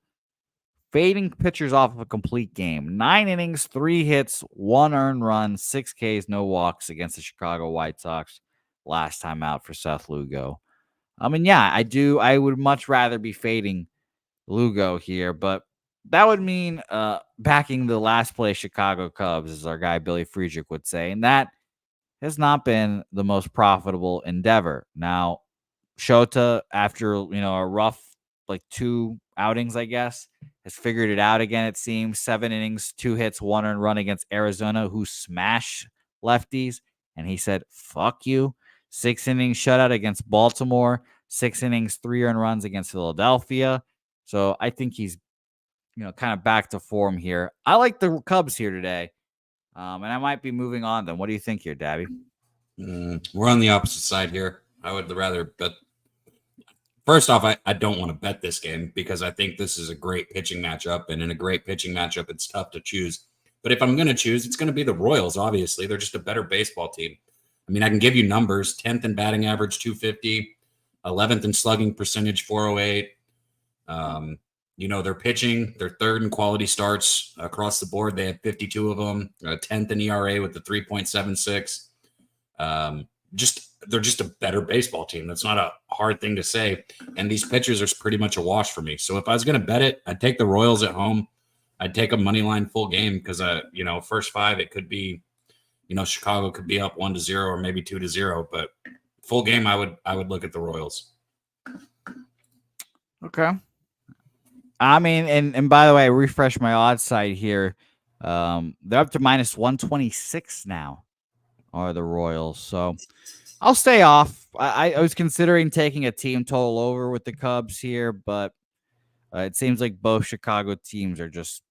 fading pitchers off of a complete game. 9 innings, 3 hits, 1 earned run, 6 Ks, no walks against the Chicago White Sox last time out for Seth Lugo. I would much rather be fading Lugo here, but that would mean backing the last place Chicago Cubs, as our guy Billy Friedrich would say, and that has not been the most profitable endeavor. Now, Shota, after a rough 2 outings, I guess, has figured it out again. It seems 7 innings, 2 hits, 1 earned run against Arizona, who smash lefties, and he said, "Fuck you." 6 innings shutout against Baltimore. 6 innings, 3 earned runs against Philadelphia. So I think he's kind of back to form here. I like the Cubs here today, and I might be moving on them. What do you think here, Dabby? We're on the opposite side here. I would rather bet. First off, I don't want to bet this game because I think this is a great pitching matchup. And in a great pitching matchup, it's tough to choose. But if I'm going to choose, it's going to be the Royals, obviously. They're just a better baseball team. I mean, I can give you numbers: 10th in batting average, 250, 11th in slugging percentage, 408. They're pitching. They're third in quality starts across the board. They have 52 of them, 10th in ERA with the 3.76. They're just a better baseball team. That's not a hard thing to say. And these pitchers are pretty much a wash for me. So if I was going to bet it, I'd take the Royals at home. I'd take a money line full game because, first five, it could be, Chicago could be up 1-0 or maybe 2-0, but full game, I would look at the Royals. Okay. I mean, and by the way, I refresh my odds site here. They're up to minus 126 now, are the Royals. So I'll stay off. I was considering taking a team total over with the Cubs here, but it seems like both Chicago teams are just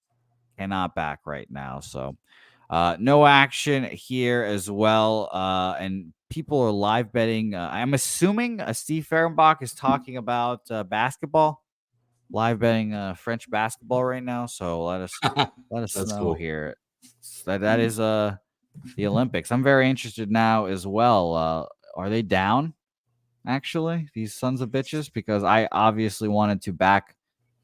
cannot back right now. So no action here as well. And people are live betting. I'm assuming Steve Fehrenbach is talking about basketball, live betting French basketball right now. So let us know cool. here. That is the Olympics. I'm very interested now as well. Are they down? Actually, these sons of bitches, because I obviously wanted to back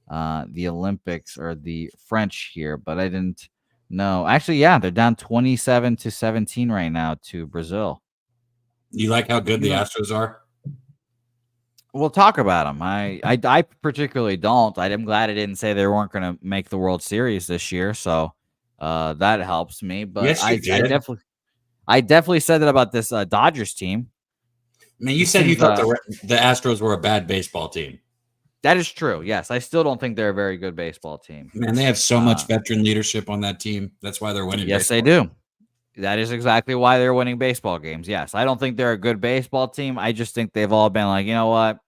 the Olympics or the French here, but I didn't know. Actually, yeah, they're down 27-17 right now to Brazil. You like how good the Astros are? We'll talk about them. I particularly don't. I'm glad I didn't say they weren't going to make the World Series this year, so that helps me. But yes, you did. I definitely said that about this Dodgers team. I mean, you said you thought the Astros were a bad baseball team. That is true. Yes, I still don't think they're a very good baseball team. Man, they have so much veteran leadership on that team. That's why they're winning. Yes, they do. That is exactly why they're winning baseball games. Yes, I don't think they're a good baseball team. I just think they've all been like, you know what?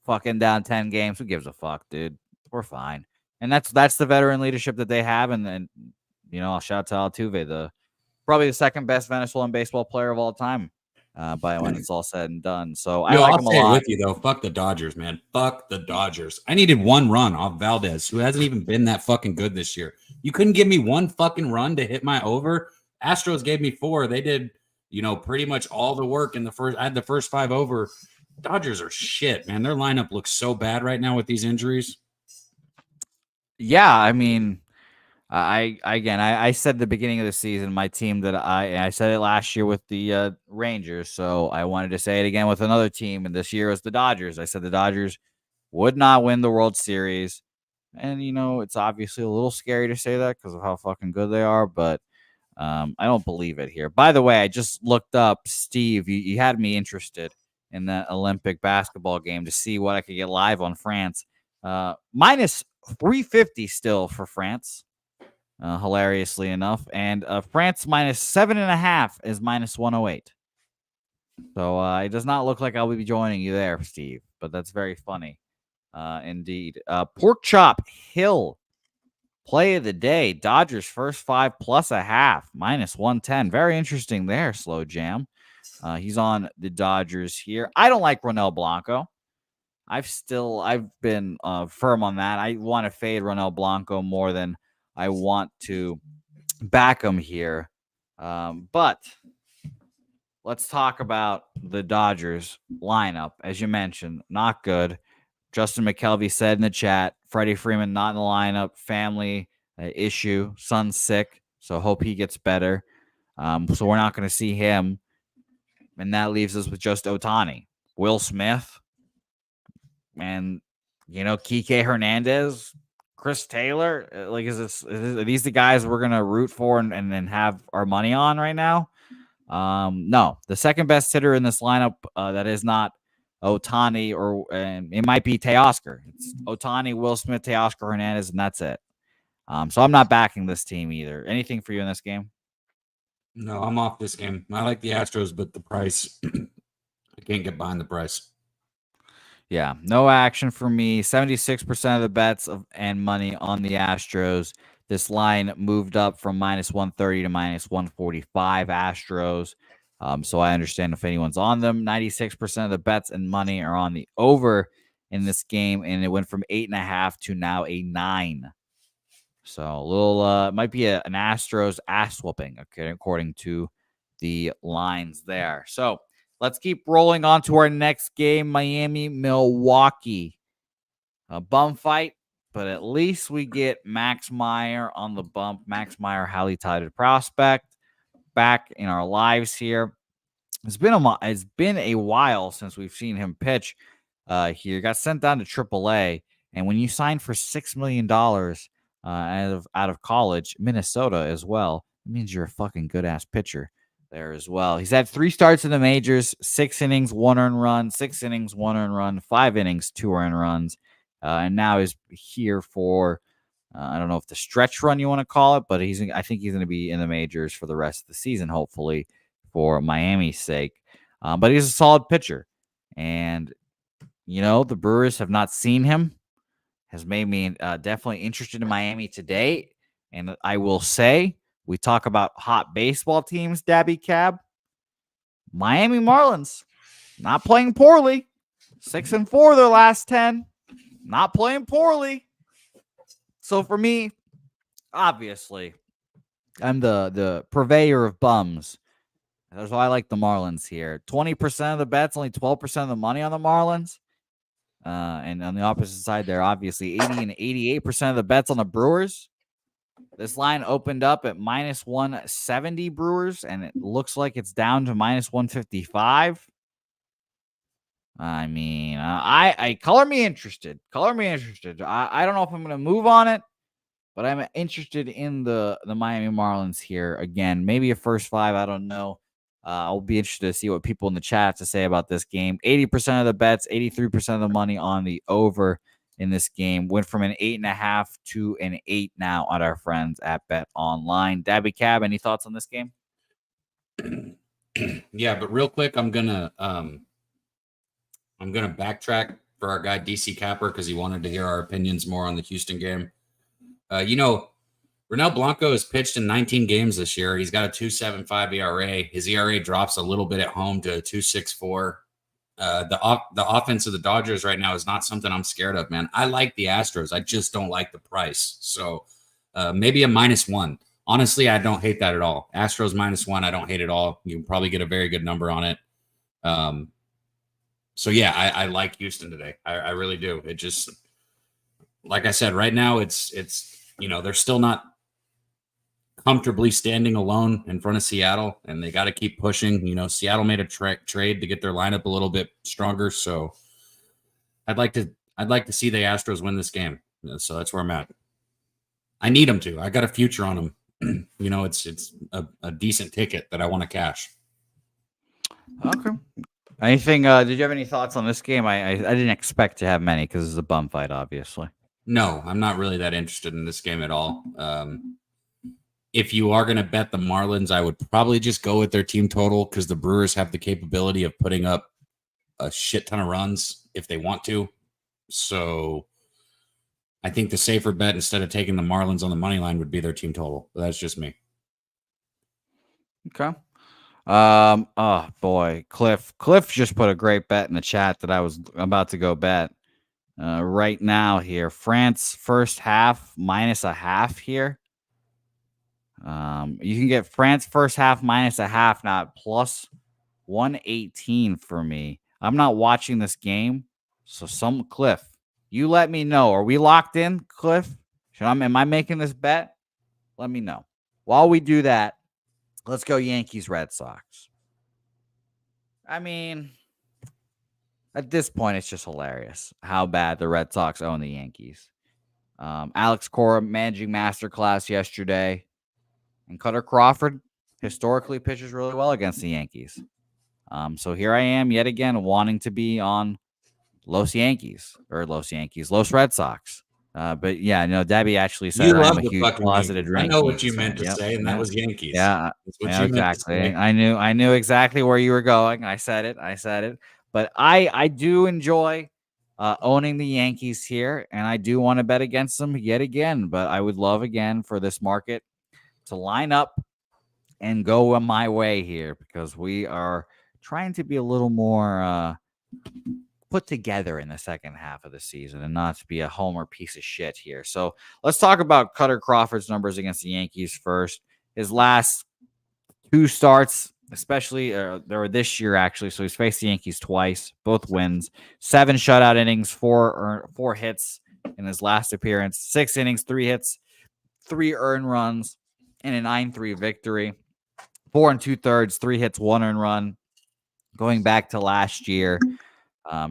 Fucking down 10 games. Who gives a fuck, dude? We're fine. And that's the veteran leadership that they have. And then, I'll shout out to Altuve, probably the second best Venezuelan baseball player of all time. By when it's all said and done. So I like them a lot. With you though. Fuck the Dodgers, man. Fuck the Dodgers. I needed one run off Valdez, who hasn't even been that fucking good this year. You couldn't give me one fucking run to hit my over. Astros gave me 4. They did, pretty much all the work in the first. I had the first 5 over. Dodgers are shit, man. Their lineup looks so bad right now with these injuries. Yeah, I mean, I said at the beginning of the season, my team that I said it last year with the Rangers, so I wanted to say it again with another team, and this year was the Dodgers. I said the Dodgers would not win the World Series, and it's obviously a little scary to say that because of how fucking good they are, but I don't believe it here. By the way, I just looked up, Steve, you had me interested in that Olympic basketball game to see what I could get live on France. Minus 350 still for France. Hilariously enough, and France minus 7.5 is minus 108. So it does not look like I'll be joining you there, Steve, but that's very funny indeed. Pork Chop Hill, play of the day. Dodgers first 5 plus a half, minus 110. Very interesting there, Slow Jam. He's on the Dodgers here. I don't like Ronel Blanco. I've been firm on that. I want to fade Ronel Blanco more than I want to back him here. But let's talk about the Dodgers lineup. As you mentioned, not good. Justin McKelvey said in the chat, Freddie Freeman not in the lineup, family issue, son's sick, so hope he gets better. So we're not going to see him. And that leaves us with just Ohtani, Will Smith, and, Kike Hernandez, Chris Taylor. Like, are these the guys we're gonna root for and then have our money on right now? No, the second best hitter in this lineup that is not Ohtani, or it might be Teoscar. It's Ohtani, Will Smith, Teoscar Hernandez, and that's it. So I'm not backing this team either. Anything for you in this game? No, I'm off this game. I like the Astros, but the price, I can't get behind the price. Yeah, no action for me. 76% of the bets and money on the Astros. This line moved up from -130 to -145 Astros. So I understand if anyone's on them. 96% of the bets and money are on the over in this game, and it went from 8.5 to now a 9. So a little, might be an Astros ass whooping, okay, according to the lines there. So let's keep rolling on to our next game, Miami, Milwaukee. A bum fight, but at least we get Max Meyer on the bump. Max Meyer, highly touted prospect, back in our lives here. It's been a while since we've seen him pitch here. Got sent down to AAA, and when you sign for $6 million out of college, Minnesota as well, it means you're a fucking good ass pitcher there as well. He's had 3 starts in the majors: 6 innings, 1 earned run; 6 innings, 1 earned run; 5 innings, 2 earned runs, and now is here for. I don't know if the stretch run you want to call it, but I think he's going to be in the majors for the rest of the season, hopefully, for Miami's sake. But he's a solid pitcher. And, the Brewers have not seen him. Has made me definitely interested in Miami today. And I will say, we talk about hot baseball teams, Dabby Cab. Miami Marlins, not playing poorly. 6-4 their last 10. Not playing poorly. So for me, obviously, I'm the purveyor of bums. That's why I like the Marlins here. 20% of the bets, only 12% of the money on the Marlins. And on the opposite side there, obviously, 80 and 88% of the bets on the Brewers. This line opened up at -170 Brewers, and it looks like it's down to -155. I mean, I color me interested. Color me interested. I don't know if I'm going to move on it, but I'm interested in the Miami Marlins here. Again, maybe a first 5. I don't know. I'll be interested to see what people in the chat have to say about this game. 80% of the bets, 83% of the money on the over in this game. Went from an 8.5 to an 8 now on our friends at Bet Online. Dabby Cab, any thoughts on this game? Yeah, but real quick, I'm gonna backtrack for our guy DC Capper because he wanted to hear our opinions more on the Houston game. Ronel Blanco has pitched in 19 games this year. He's got a 2.75 ERA. His ERA drops a little bit at home to 2.64. The offense of the Dodgers right now is not something I'm scared of, man. I like the Astros. I just don't like the price. So maybe a -1. Honestly, I don't hate that at all. Astros -1, I don't hate it at all. You can probably get a very good number on it. So yeah, I like Houston today. I really do. It just, like I said, right now it's they're still not comfortably standing alone in front of Seattle, and they got to keep pushing. Seattle made a trade to get their lineup a little bit stronger. So I'd like to see the Astros win this game. So that's where I'm at. I need them to. I got a future on them. It's a decent ticket that I want to cash. Okay. Anything? Did you have any thoughts on this game? I didn't expect to have many because it's a bum fight, obviously. No, I'm not really that interested in this game at all. If you are going to bet the Marlins, I would probably just go with their team total because the Brewers have the capability of putting up a shit ton of runs if they want to. So I think the safer bet instead of taking the Marlins on the money line would be their team total. But that's just me. Okay. Oh boy, Cliff just put a great bet in the chat that I was about to go bet right now here. France first half -0.5 here. You can get France first half -0.5 now at +118 for me. I'm not watching this game, so Cliff, you let me know. Are we locked in, Cliff? Am I making this bet? Let me know. While we do that, let's go Yankees Red Sox. I mean, at this point, it's just hilarious how bad the Red Sox own the Yankees. Alex Cora managing masterclass yesterday. And Cutter Crawford historically pitches really well against the Yankees. So here I am yet again wanting to be on Los Red Sox. But yeah, no, Dabby actually said You love I'm a the huge fucking closeted Yankees. I know what you meant to say, and that was Yankees. Yeah, that's what you exactly. Meant to say. I knew exactly where you were going. I said it. But I do enjoy owning the Yankees here, and I do want to bet against them yet again, but I would love again for this market to line up and go my way here because we are trying to be a little more put together in the second half of the season and not to be a homer piece of shit here. So let's talk about Cutter Crawford's numbers against the Yankees first. His last 2 starts, especially there were this year actually. So he's faced the Yankees twice, both wins, 7 shutout innings, 4 hits in his last appearance, 6 innings, 3 hits, 3 earned runs, and a 9-3 victory. 4 2/3, 3 hits, 1 earned run. Going back to last year.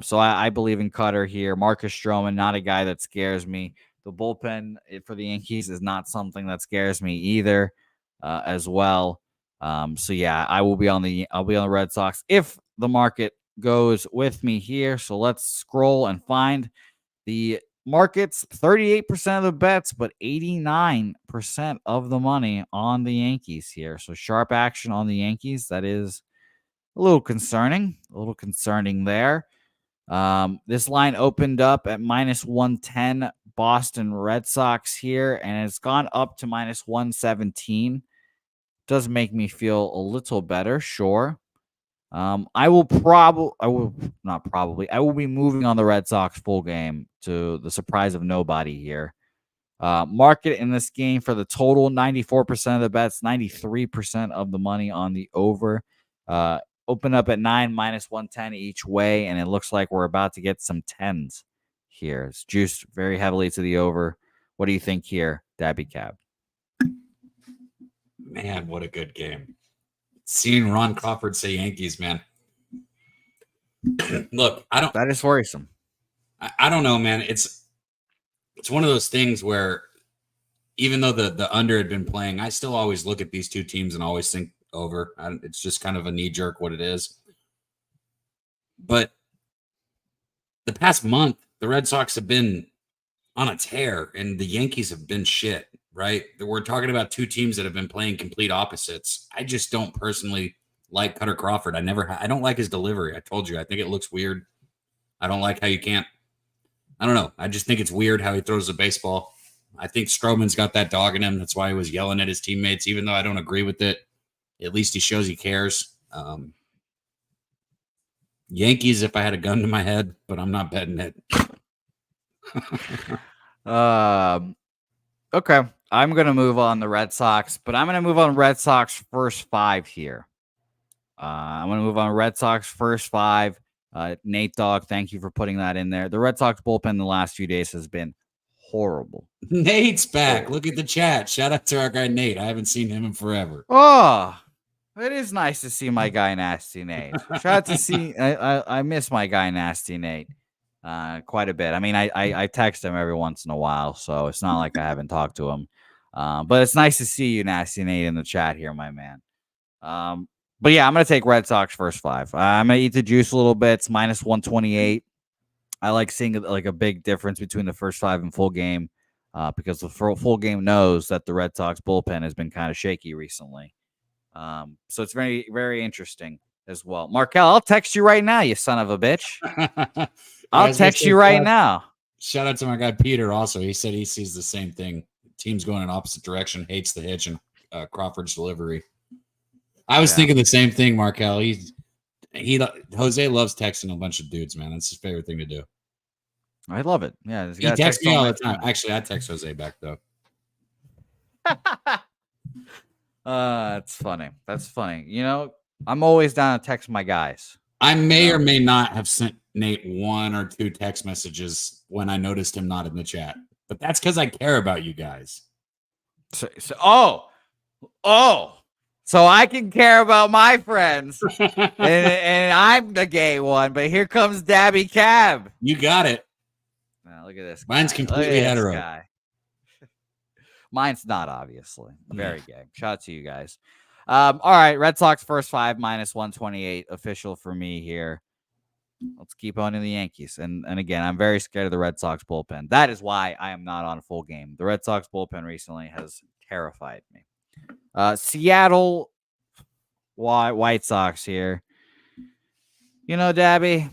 So I believe in Cutter here. Marcus Stroman, not a guy that scares me. The bullpen for the Yankees is not something that scares me either, as well. So yeah, I'll be on the Red Sox if the market goes with me here. So let's scroll and find the market's 38% of the bets, but 89% of the money on the Yankees here. So sharp action on the Yankees. That is a little concerning there. This line opened up at -110 Boston Red Sox here, and it's gone up to -117. Does make me feel a little better, sure. I will be moving on the Red Sox full game to the surprise of nobody here. Market in this game for the total, 94% of the bets, 93% of the money on the over. Open up at 9, -110 each way, and it looks like we're about to get some 10s here. It's juiced very heavily to the over. What do you think here, Dabby Cab? Man, what a good game. Seeing Ron Crawford say Yankees, man. Look, That is worrisome. I don't know, man. It's one of those things where even though the under had been playing, I still always look at these two teams and always think over. It's just kind of a knee jerk what it is. But the past month, the Red Sox have been on a tear and the Yankees have been shit, right? We're talking about two teams that have been playing complete opposites. I just don't personally like Cutter Crawford. I don't like his delivery. I told you, I think it looks weird. I don't like how you can't. I don't know. I just think it's weird how he throws the baseball. I think Stroman's got that dog in him. That's why he was yelling at his teammates, even though I don't agree with it. At least he shows he cares. Yankees, if I had a gun to my head, but I'm not betting it. Okay. I'm going to move on the Red Sox, but I'm going to move on Red Sox first 5 here. I'm going to move on Red Sox first 5. Nate Dogg, thank you for putting that in there. The Red Sox bullpen the last few days has been horrible. Nate's back. Look at the chat. Shout out to our guy Nate. I haven't seen him in forever. Oh, it is nice to see my guy Nasty Nate. Shout out to see. I miss my guy Nasty Nate quite a bit. I mean, I text him every once in a while, so it's not like I haven't talked to him. But it's nice to see you, Nasty Nate, in the chat here, my man. But yeah, I'm going to take Red Sox first 5. I'm going to eat the juice a little bit. It's -128. I like seeing like a big difference between the first 5 and full game because the full game knows that the Red Sox bullpen has been kind of shaky recently. So it's very, very interesting as well. Markel, I'll text you right now, you son of a bitch. I'll text you right now. Shout out to my guy Peter also. He said he sees the same thing. Team's going in opposite direction, hates the hitch and Crawford's delivery. I was thinking the same thing, Markel. Jose loves texting a bunch of dudes, man. That's his favorite thing to do. I love it. Yeah, he texts me all the time. Actually, I text Jose back though. That's funny. That's funny. You know, I'm always down to text my guys. I may or may not have sent Nate 1 or 2 text messages when I noticed him not in the chat, but that's because I care about you guys. So I can care about my friends, and I'm the gay one. But here comes Dabby Cab. You got it. Now, look at this. Mine's completely hetero. Guy. Mine's not, obviously. Very gay. Shout out to you guys. All right, Red Sox first 5 -128 official for me here. Let's keep on in the Yankees. And again, I'm very scared of the Red Sox bullpen. That is why I am not on a full game. The Red Sox bullpen recently has terrified me. Seattle White Sox here. You know, Dabby,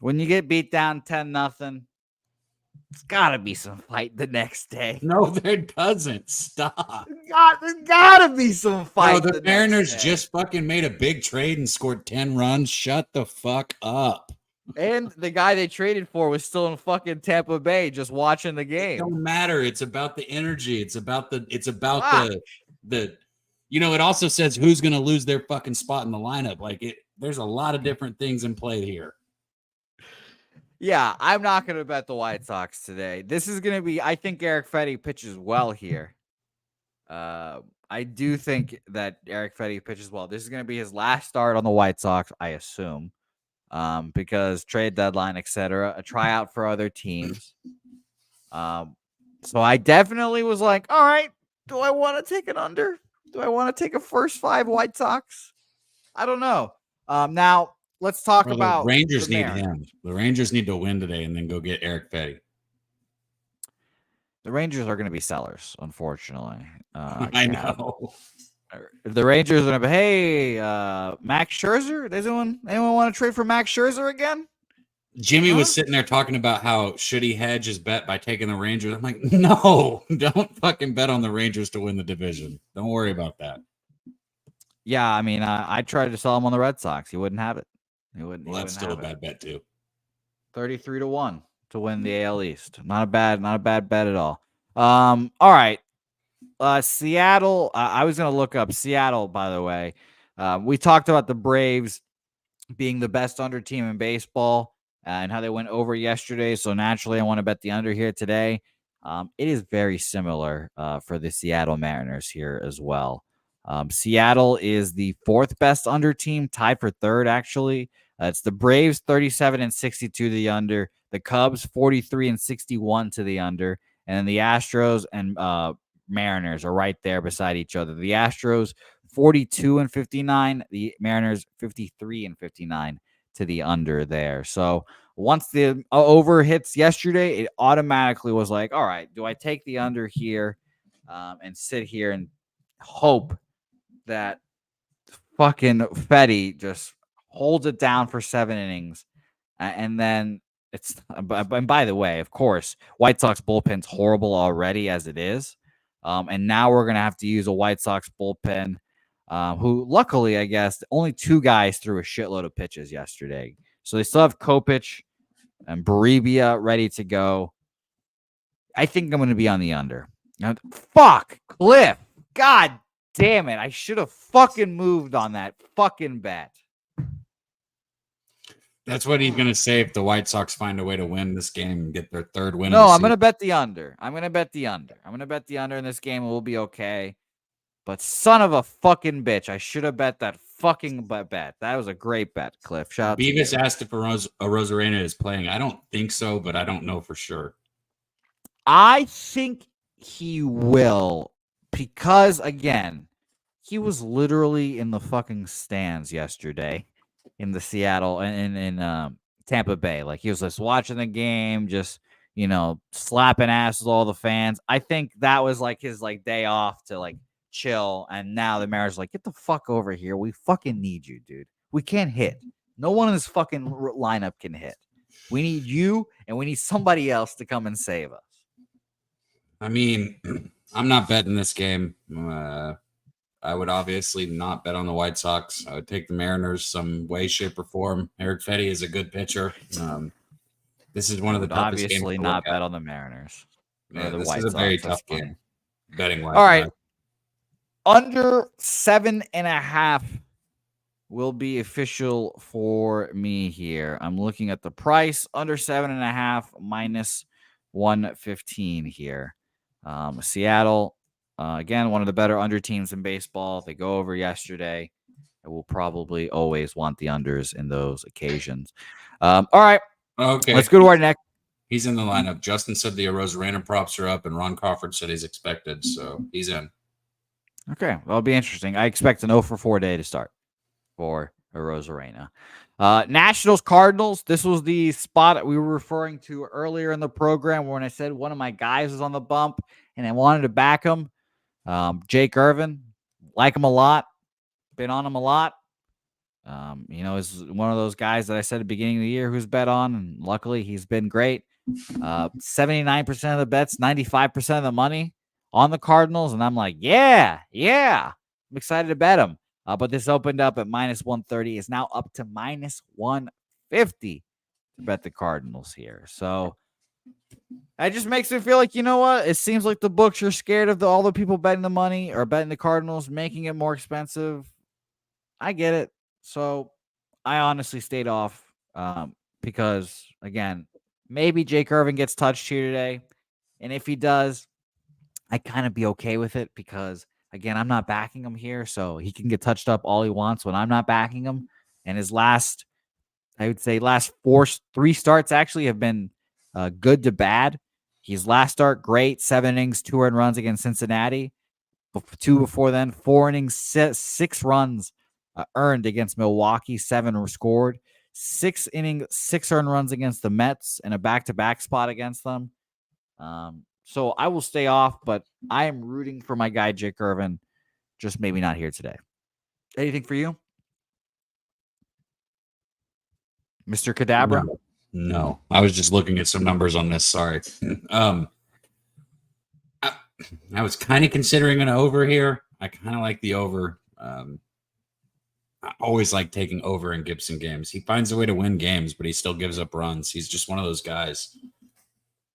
When you get beat down 10-0, it's gotta be some fight the next day. No, there doesn't. Stop. There's gotta be some fight. No, the Mariners just fucking made a big trade and scored 10 runs. Shut the fuck up. And the guy they traded for was still in fucking Tampa Bay just watching the game. It don't matter. It's about the energy. It's about the you know, it also says who's going to lose their fucking spot in the lineup. Like there's a lot of different things in play here. Yeah, I'm not going to bet the White Sox today. This is going to be, I think Eric Fetty pitches well here. I do think that Eric Fetty pitches well. This is going to be his last start on the White Sox, I assume, because trade deadline, etc., a tryout for other teams. So I definitely was like, all right, do I want to take an under? Do I want to take a first 5 White Sox? I don't know. Now, let's talk about the Rangers need him. The Rangers need to win today and then go get Eric Fetty. The Rangers are going to be sellers, unfortunately. I know. The Rangers are going to be, hey, Max Scherzer? Does anyone want to trade for Max Scherzer again? Jimmy was sitting there talking about how should he hedge his bet by taking the Rangers. I'm like, no, don't fucking bet on the Rangers to win the division. Don't worry about that. Yeah, I mean, I tried to sell him on the Red Sox. He wouldn't have it. Well, that's still a bad bet too. 33-1 to win the AL East. Not a bad bet at all. All right. Seattle. I was gonna look up Seattle, by the way. We talked about the Braves being the best under team in baseball and how they went over yesterday. So naturally, I want to bet the under here today. It is very similar for the Seattle Mariners here as well. Seattle is the 4th best under team, tied for 3rd, actually. It's the Braves 37-62 to the under, the Cubs 43-61 to the under, and then the Astros and Mariners are right there beside each other. The Astros 42-59, the Mariners 53-59 to the under there. So once the over hits yesterday, it automatically was like, all right, do I take the under here and sit here and hope that fucking Fetty just holds it down for 7 innings, and then it's. And by the way, of course, White Sox bullpen's horrible already as it is, and now we're gonna have to use a White Sox bullpen, who luckily, I guess, only 2 guys threw a shitload of pitches yesterday, so they still have Kopech and Baribia ready to go. I think I'm gonna be on the under. Now, fuck, Cliff, God damn it! I should have fucking moved on that fucking bet. That's what he's going to say if the White Sox find a way to win this game and get their 3rd win. No, I'm going to bet the under. I'm going to bet the under in this game. It will be okay. But son of a fucking bitch, I should have bet that fucking bet. That was a great bet, Cliff. Shout out Beavis to you. asked if Arozarena is playing. I don't think so, but I don't know for sure. I think he will because, again, he was literally in the fucking stands yesterday. In the Seattle and in Tampa Bay. Like he was just watching the game, just, slapping ass with all the fans. I think that was like his day off to chill. And now the Mariners like, get the fuck over here. We fucking need you, dude. We can't hit. No one in this fucking lineup can hit. We need you and we need somebody else to come and save us. I mean, I'm not betting this game. I would obviously not bet on the White Sox. I would take the Mariners some way, shape, or form. Eric Fetty is a good pitcher. This is one of the toughest games. Obviously, not bet on the Mariners. Yeah, this is a very tough game. Betting wise. All right. Under 7.5 will be official for me here. I'm looking at the price. Under 7.5 minus 115 here. Seattle. Again, one of the better under teams in baseball. They go over yesterday. I will probably always want the unders in those occasions. All right. Okay. Let's go to our next. He's in the lineup. Justin said the Arozarena props are up, and Ron Crawford said he's expected, so he's in. Okay. That'll be interesting. I expect an 0-for-4 day to start for Arozarena. Nationals, Cardinals. This was the spot that we were referring to earlier in the program when I said one of my guys was on the bump, and I wanted to back him. Jake Irvin, like him a lot, been on him a lot. Is one of those guys that I said at the beginning of the year who's bet on, and luckily he's been great. 79% of the bets, 95% of the money on the Cardinals, and I'm like, yeah, I'm excited to bet him. But this opened up at minus 130, is now up to minus 150 to bet the Cardinals here. So that just makes me feel like, you know what? It seems like the books are scared of all the people betting the money or betting the Cardinals, making it more expensive. I get it. So I honestly stayed off because, again, maybe Jake Irvin gets touched here today. And if he does, I kind of be okay with it because, again, I'm not backing him here. So he can get touched up all he wants when I'm not backing him. And his last 3 starts actually have been good to bad. His last start, great. 7 innings, 2 earned runs against Cincinnati. 2 before then, 4 innings, 6 runs earned against Milwaukee, 7 were scored. 6 innings, 6 earned runs against the Mets and a back-to-back spot against them. So I will stay off, but I am rooting for my guy, Jake Irvin, just maybe not here today. Anything for you, Mr. Cadabra? No. I was just looking at some numbers on this. Sorry. I was kind of considering an over here. I kind of like the over. I always like taking over in Gibson games. He finds a way to win games, but he still gives up runs. He's just one of those guys.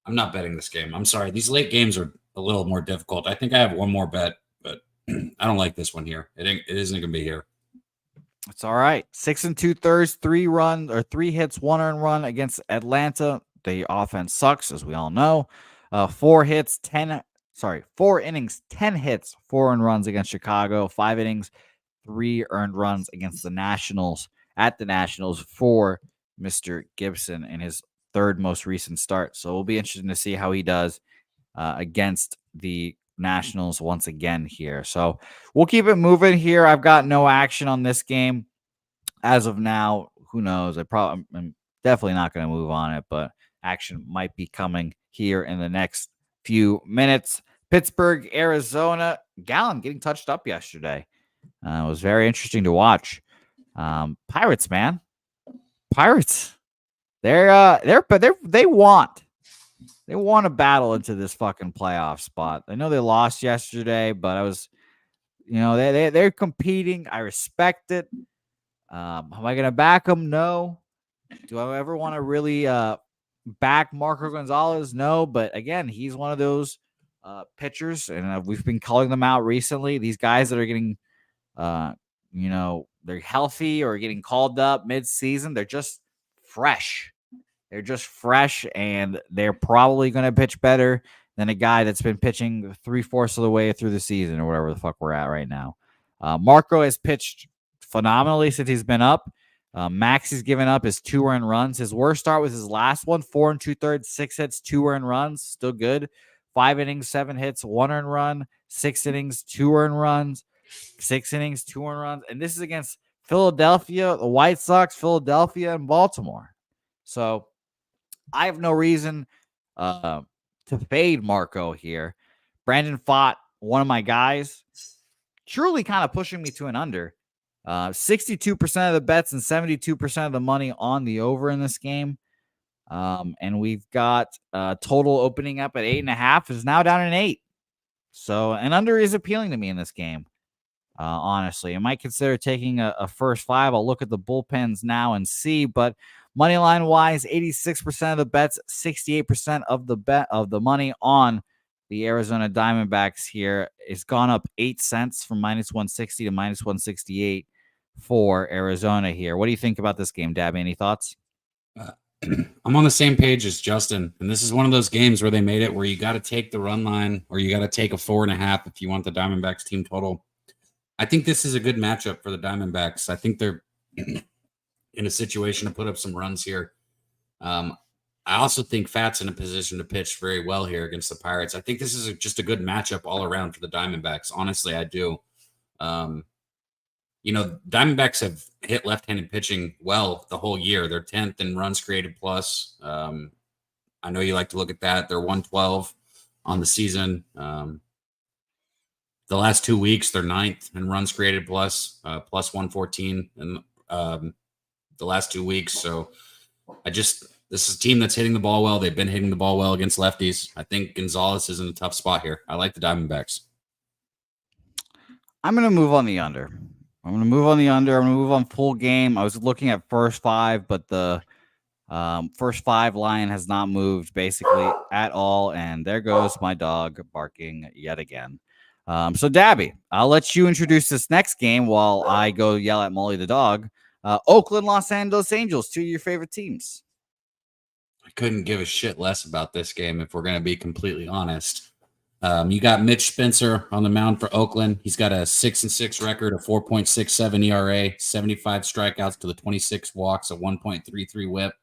I'm not betting this game. I'm sorry. These late games are a little more difficult. I think I have one more bet, but I don't like this one here. It isn't going to be here. It's all right. 6 2/3, 3 hits, 1 earned run against Atlanta. The offense sucks, as we all know. 4 innings, 10 hits, 4 earned runs against Chicago. 5 innings, 3 earned runs against the Nationals at the Nationals for Mr. Gibson in his 3rd most recent start. So it'll be interesting to see how he does against the Nationals once again here. So we'll keep it moving here. I've got no action on this game as of now. Who knows? I'm definitely not going to move on it, but action might be coming here in the next few minutes. Pittsburgh, Arizona. Gallen getting touched up yesterday. It was very interesting to watch. Pirates, man. Pirates. They want a battle into this fucking playoff spot. I know they lost yesterday, but they're competing. I respect it. Am I gonna back them? No. Do I ever want to really back Marco Gonzalez? No, but again, he's one of those pitchers, and we've been calling them out recently. These guys that are getting, they're healthy or getting called up mid-season. They're just fresh. And they're probably going to pitch better than a guy that's been pitching 3/4 of the way through the season or whatever the fuck we're at right now. Marco has pitched phenomenally since he's been up. Max has given up his 2 earned runs. His worst start was his last one, 4 2/3, 6 hits, 2 earned runs. Still good. 5 innings, 7 hits, 1 earned run. 6 innings, 2 earned runs. 6 innings, 2 earned runs. And this is against Philadelphia, the White Sox, Philadelphia, and Baltimore. So I have no reason to fade Marco here. Brandon Pfaadt, one of my guys, truly kind of pushing me to an under. 62% of the bets and 72% of the money on the over in this game. And we've got total opening up at 8.5 is now down at 8. So an under is appealing to me in this game. Honestly, I might consider taking a first 5. I'll look at the bullpens now and see, but money line wise, 86% of the bets, 68% of the money on the Arizona Diamondbacks here is gone up 8 cents from minus 160 to minus 168 for Arizona here. What do you think about this game, Dabby? Any thoughts? I'm on the same page as Justin, and this is one of those games where they made it where you got to take the run line or you got to take a 4.5 if you want the Diamondbacks team total. I think this is a good matchup for the Diamondbacks. I think they're in a situation to put up some runs here. I also think Pfaadt's in a position to pitch very well here against the Pirates. I think this is just a good matchup all around for the Diamondbacks. Honestly, I do. Diamondbacks have hit left-handed pitching well the whole year. They're 10th in runs created plus. I know you like to look at that. They're 112 on the season. The last 2 weeks, they're 9th in runs created plus 114 and the last 2 weeks. So this is a team that's hitting the ball well. They've been hitting the ball well against lefties. I think Gonzalez is in a tough spot here. I like the Diamondbacks. I'm going to move on the under. I'm going to move on the under. I'm going to move on full game. I was looking at first 5, but the first 5 line has not moved basically at all. And there goes my dog barking yet again. So, Dabby, I'll let you introduce this next game while I go yell at Molly the dog. Oakland, Los Angeles Angels, 2 of your favorite teams. I couldn't give a shit less about this game if we're going to be completely honest. You got Mitch Spencer on the mound for Oakland. He's got a 6-6 record, a 4.67 ERA, 75 strikeouts to the 26 walks, a 1.33 WHIP.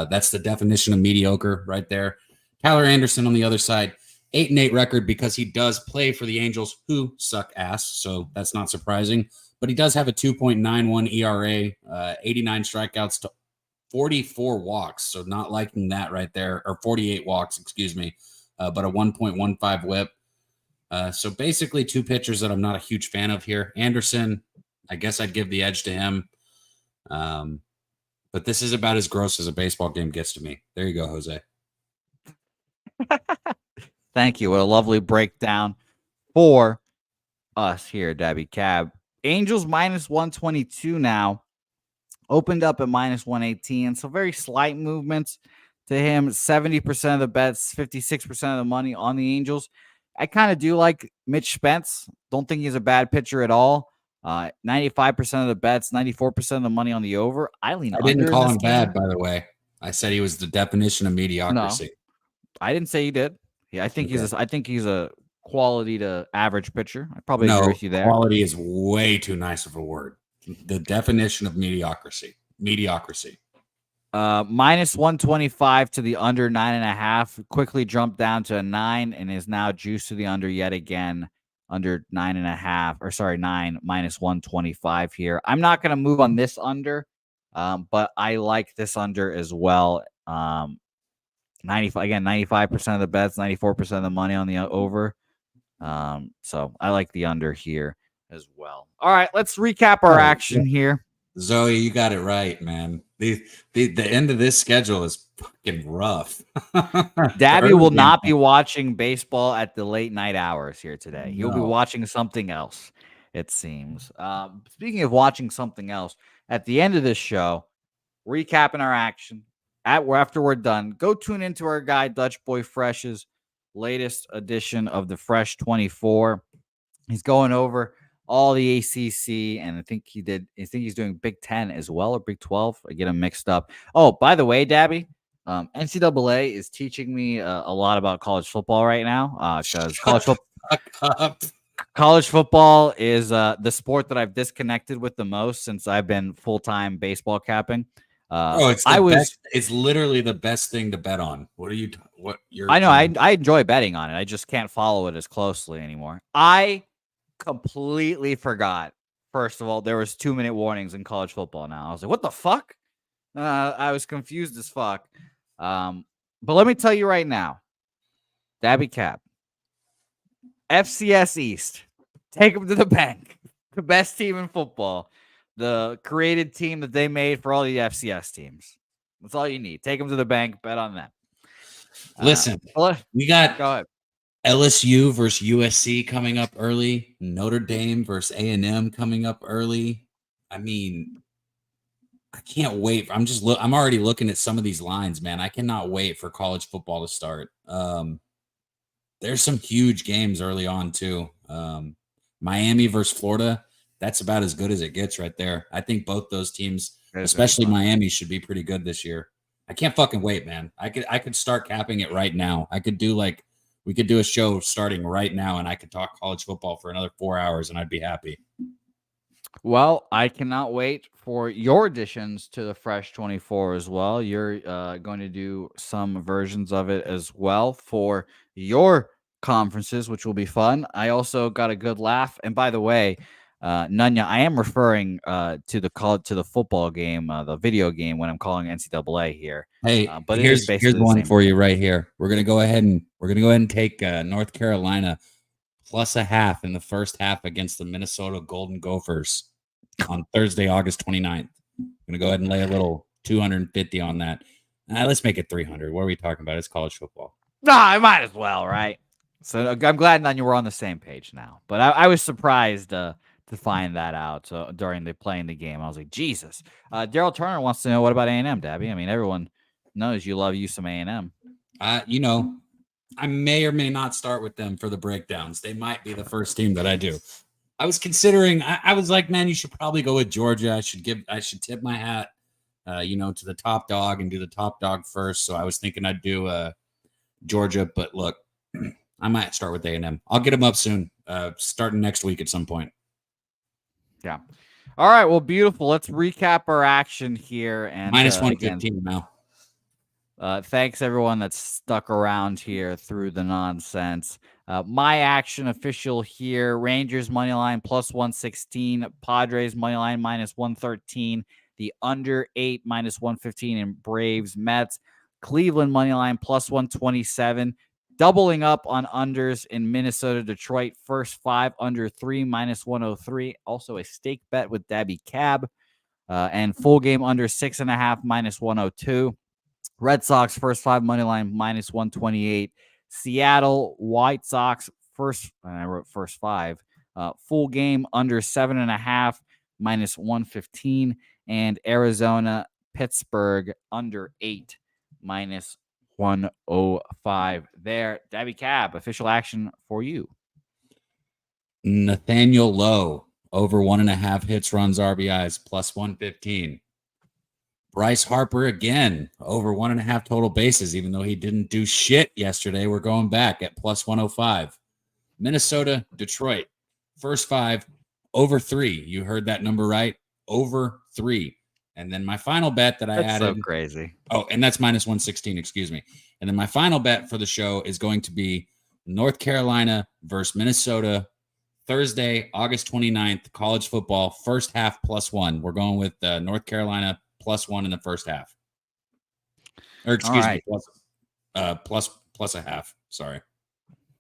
That's the definition of mediocre right there. Tyler Anderson on the other side, 8-8 record because he does play for the Angels, who suck ass. So that's not surprising. But he does have a 2.91 ERA, 89 strikeouts to 44 walks. So not liking that right there, or 48 walks, excuse me. But a 1.15 whip. So basically 2 pitchers that I'm not a huge fan of here. Anderson, I guess I'd give the edge to him. But this is about as gross as a baseball game gets to me. There you go, Jose. Thank you. What a lovely breakdown for us here, Dabby Cab. Angels minus 122 now. Opened up at minus 118. So very slight movements to him. 70% of the bets, 56% of the money on the Angels. I kind of do like Mitch Spence. Don't think he's a bad pitcher at all. 95% of the bets, 94% of the money on the over. I didn't call him bad, by the way. I said he was the definition of mediocrity. No, I didn't say he did. Yeah, I think he's a quality to average pitcher. I probably agree with you there. Quality is way too nice of a word. The definition of mediocrity. Minus 125 to the under 9.5. Quickly jumped down to a 9 and is now juiced to the under yet again. Under 9.5, or sorry, 9 minus 125 here. I'm not going to move on this under, but I like this under as well. 95% of the bets, 94% of the money on the over. So I like the under here as well. All right, let's recap our action here. Zoe, you got it right, man. The end of this schedule is fucking rough. Dabby will not be watching baseball at the late night hours here today. He'll be watching something else, it seems. Speaking of watching something else, at the end of this show, recapping our action, after we're done, go tune into our guy Dutch Boy Fresh's latest edition of the Fresh 24. He's going over all the ACC, and I think he's doing Big 10 as well, or Big 12. I get them mixed up. Oh, by the way, Dabby, NCAA is teaching me a lot about college football right now, because college football is the sport that I've disconnected with the most since I've been full-time baseball capping. It's literally the best thing to bet on. I enjoy betting on it. I just can't follow it as closely anymore. I completely forgot. First of all, there was 2-minute warnings in college football now. I was like, what the fuck? I was confused as fuck. But let me tell you right now, Dabby Cap, FCS East, take them to the bank. The best team in football. The created team that they made for all the FCS teams. That's all you need. Take them to the bank. Bet on them. Listen, we got LSU versus USC coming up early. Notre Dame versus A&M coming up early. I mean, I can't wait. I'm already looking at some of these lines, man. I cannot wait for college football to start. There's some huge games early on too. Miami versus Florida. That's about as good as it gets right there. I think both those teams, especially Miami, should be pretty good this year. I can't fucking wait, man. I could start capping it right now. We could do a show starting right now, and I could talk college football for another 4 hours, and I'd be happy. Well, I cannot wait for your additions to the Fresh 24 as well. You're going to do some versions of it as well for your conferences, which will be fun. I also got a good laugh. And by the way, Nunya, I am referring to the football game, the video game, when I'm calling NCAA here. Hey, but here's one for you right here. We're gonna go ahead and take North Carolina +0.5 in the first half against the Minnesota Golden Gophers. on Thursday, August 29th. I'm going to go ahead and lay a little 250 on that. Let's make it 300. What are we talking about? It's college football. I might as well, right? So I'm glad that you were on the same page now. But I was surprised to find that out during the playing the game. I was like, Jesus. Daryl Turner wants to know, what about A&M, Dabby? I mean, everyone knows you love you some A&M. You know, I may or may not start with them for the breakdowns. They might be the first team that I do. I was considering. I was like, man, you should probably go with Georgia. I should tip my hat, to the top dog and do the top dog first. So I was thinking I'd do Georgia, but look, I might start with A&M. I'll get them up soon, starting next week at some point. Yeah. All right. Well, beautiful. Let's recap our action here. And minus 115 now. Thanks everyone that's stuck around here through the nonsense. My action official here: Rangers money line plus 116, Padres money line minus 113, the under 8 minus 115, and Braves Mets. Cleveland money line plus 127, doubling up on unders in Minnesota Detroit. First 5 under 3 minus 103. Also a stake bet with Dabby Cab, and full game under 6.5 minus 102. Red Sox first 5 money line minus 128. Seattle White Sox first, and I wrote first 5. Full game under 7.5 minus 115, and Arizona Pittsburgh under 8 minus 105. There, Dabby Cab, official action for you. Nathaniel Lowe over 1.5 hits, runs, RBIs plus 115. Bryce Harper again over 1.5 total bases, even though he didn't do shit yesterday. We're going back at plus 105. Minnesota, Detroit, first 5 over 3. You heard that number right, over 3. And then my final bet that I added. So crazy. Oh, and that's minus 116. Excuse me. And then my final bet for the show is going to be North Carolina versus Minnesota, Thursday, August 29th, college football, first half plus 1. We're going with North Carolina plus 1 in the first half. Or excuse me, plus a half. Sorry.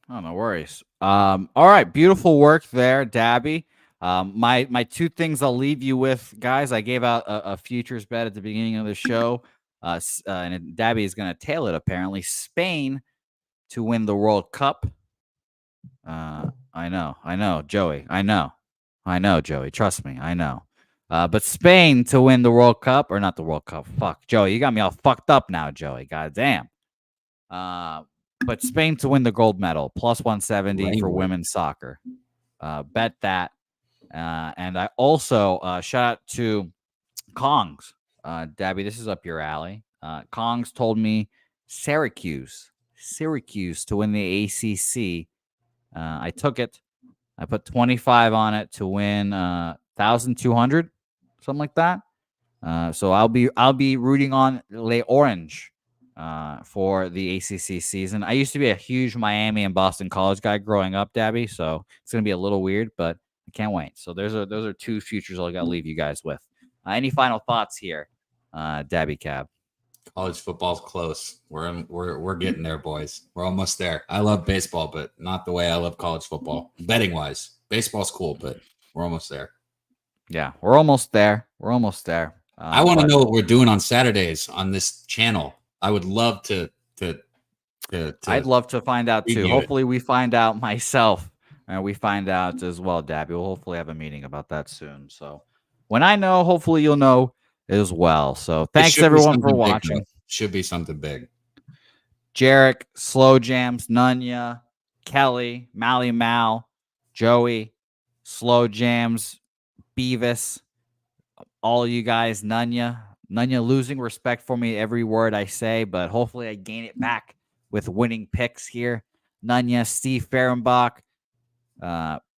Oh, no worries. All right, beautiful work there, Dabby. My 2 things I'll leave you with, guys. I gave out a futures bet at the beginning of the show, and Dabby is going to tail it. Apparently, Spain to win the World Cup. I know, Joey. I know, Joey. Trust me, I know. But Spain to win the World Cup, or not the World Cup. Fuck, Joey, you got me all fucked up now, Joey. God damn. But Spain to win the gold medal, plus 170 for women's soccer. Bet that. And I also shout out to Kongs. Dabby, this is up your alley. Kongs told me Syracuse to win the ACC. I took it. I put 25 on it to win 1,200, something like that. So I'll be rooting on Les Orange for the ACC season. I used to be a huge Miami and Boston College guy growing up, Dabby, so it's gonna be a little weird, but I can't wait. So those are 2 futures I got to leave you guys with. Any final thoughts here, Dabby Cab? College football's close. We're getting there, boys. We're almost there. I love baseball, but not the way I love college football. Betting wise, baseball's cool, but we're almost there. Yeah, we're almost there. I want to know what we're doing on Saturdays on this channel. I would love to. I'd love to find out too. Hopefully, we find out myself, and we find out as well, Dabby. We'll hopefully have a meeting about that soon. So when I know, hopefully you'll know as well. So thanks everyone for watching. Should be something big. Jarek, Slow Jams, Nunya, Kelly, Mally Mal, Joey, Slow Jams, Beavis, all you guys, Nunya losing respect for me every word I say, but hopefully I gain it back with winning picks here. Nunya, Steve Fehrenbach,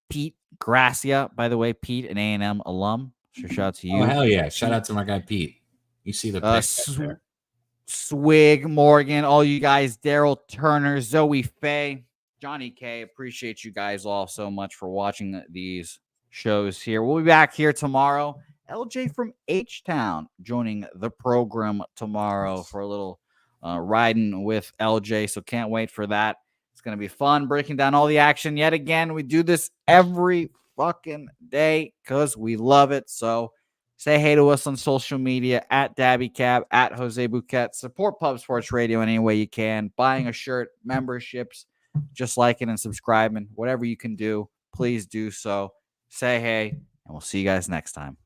Pete Gracia, by the way, Pete, an A&M alum. So shout out to you. Oh, hell yeah. Shout out to my guy, Pete. You see the picks there. Swig, Morgan, all you guys, Daryl Turner, Zoe Faye, Johnny K. Appreciate you guys all so much for watching these shows here. We'll be back here tomorrow. LJ from H-Town joining the program tomorrow for a little riding with LJ. So can't wait for that. It's going to be fun breaking down all the action yet again. We do this every fucking day because we love it. So say hey to us on social media at DabbyCab, at Jose Bouquett. Support Pub Sports Radio any way you can. Buying a shirt, memberships, just liking and subscribing, whatever you can do, please do so. Say hey, and we'll see you guys next time.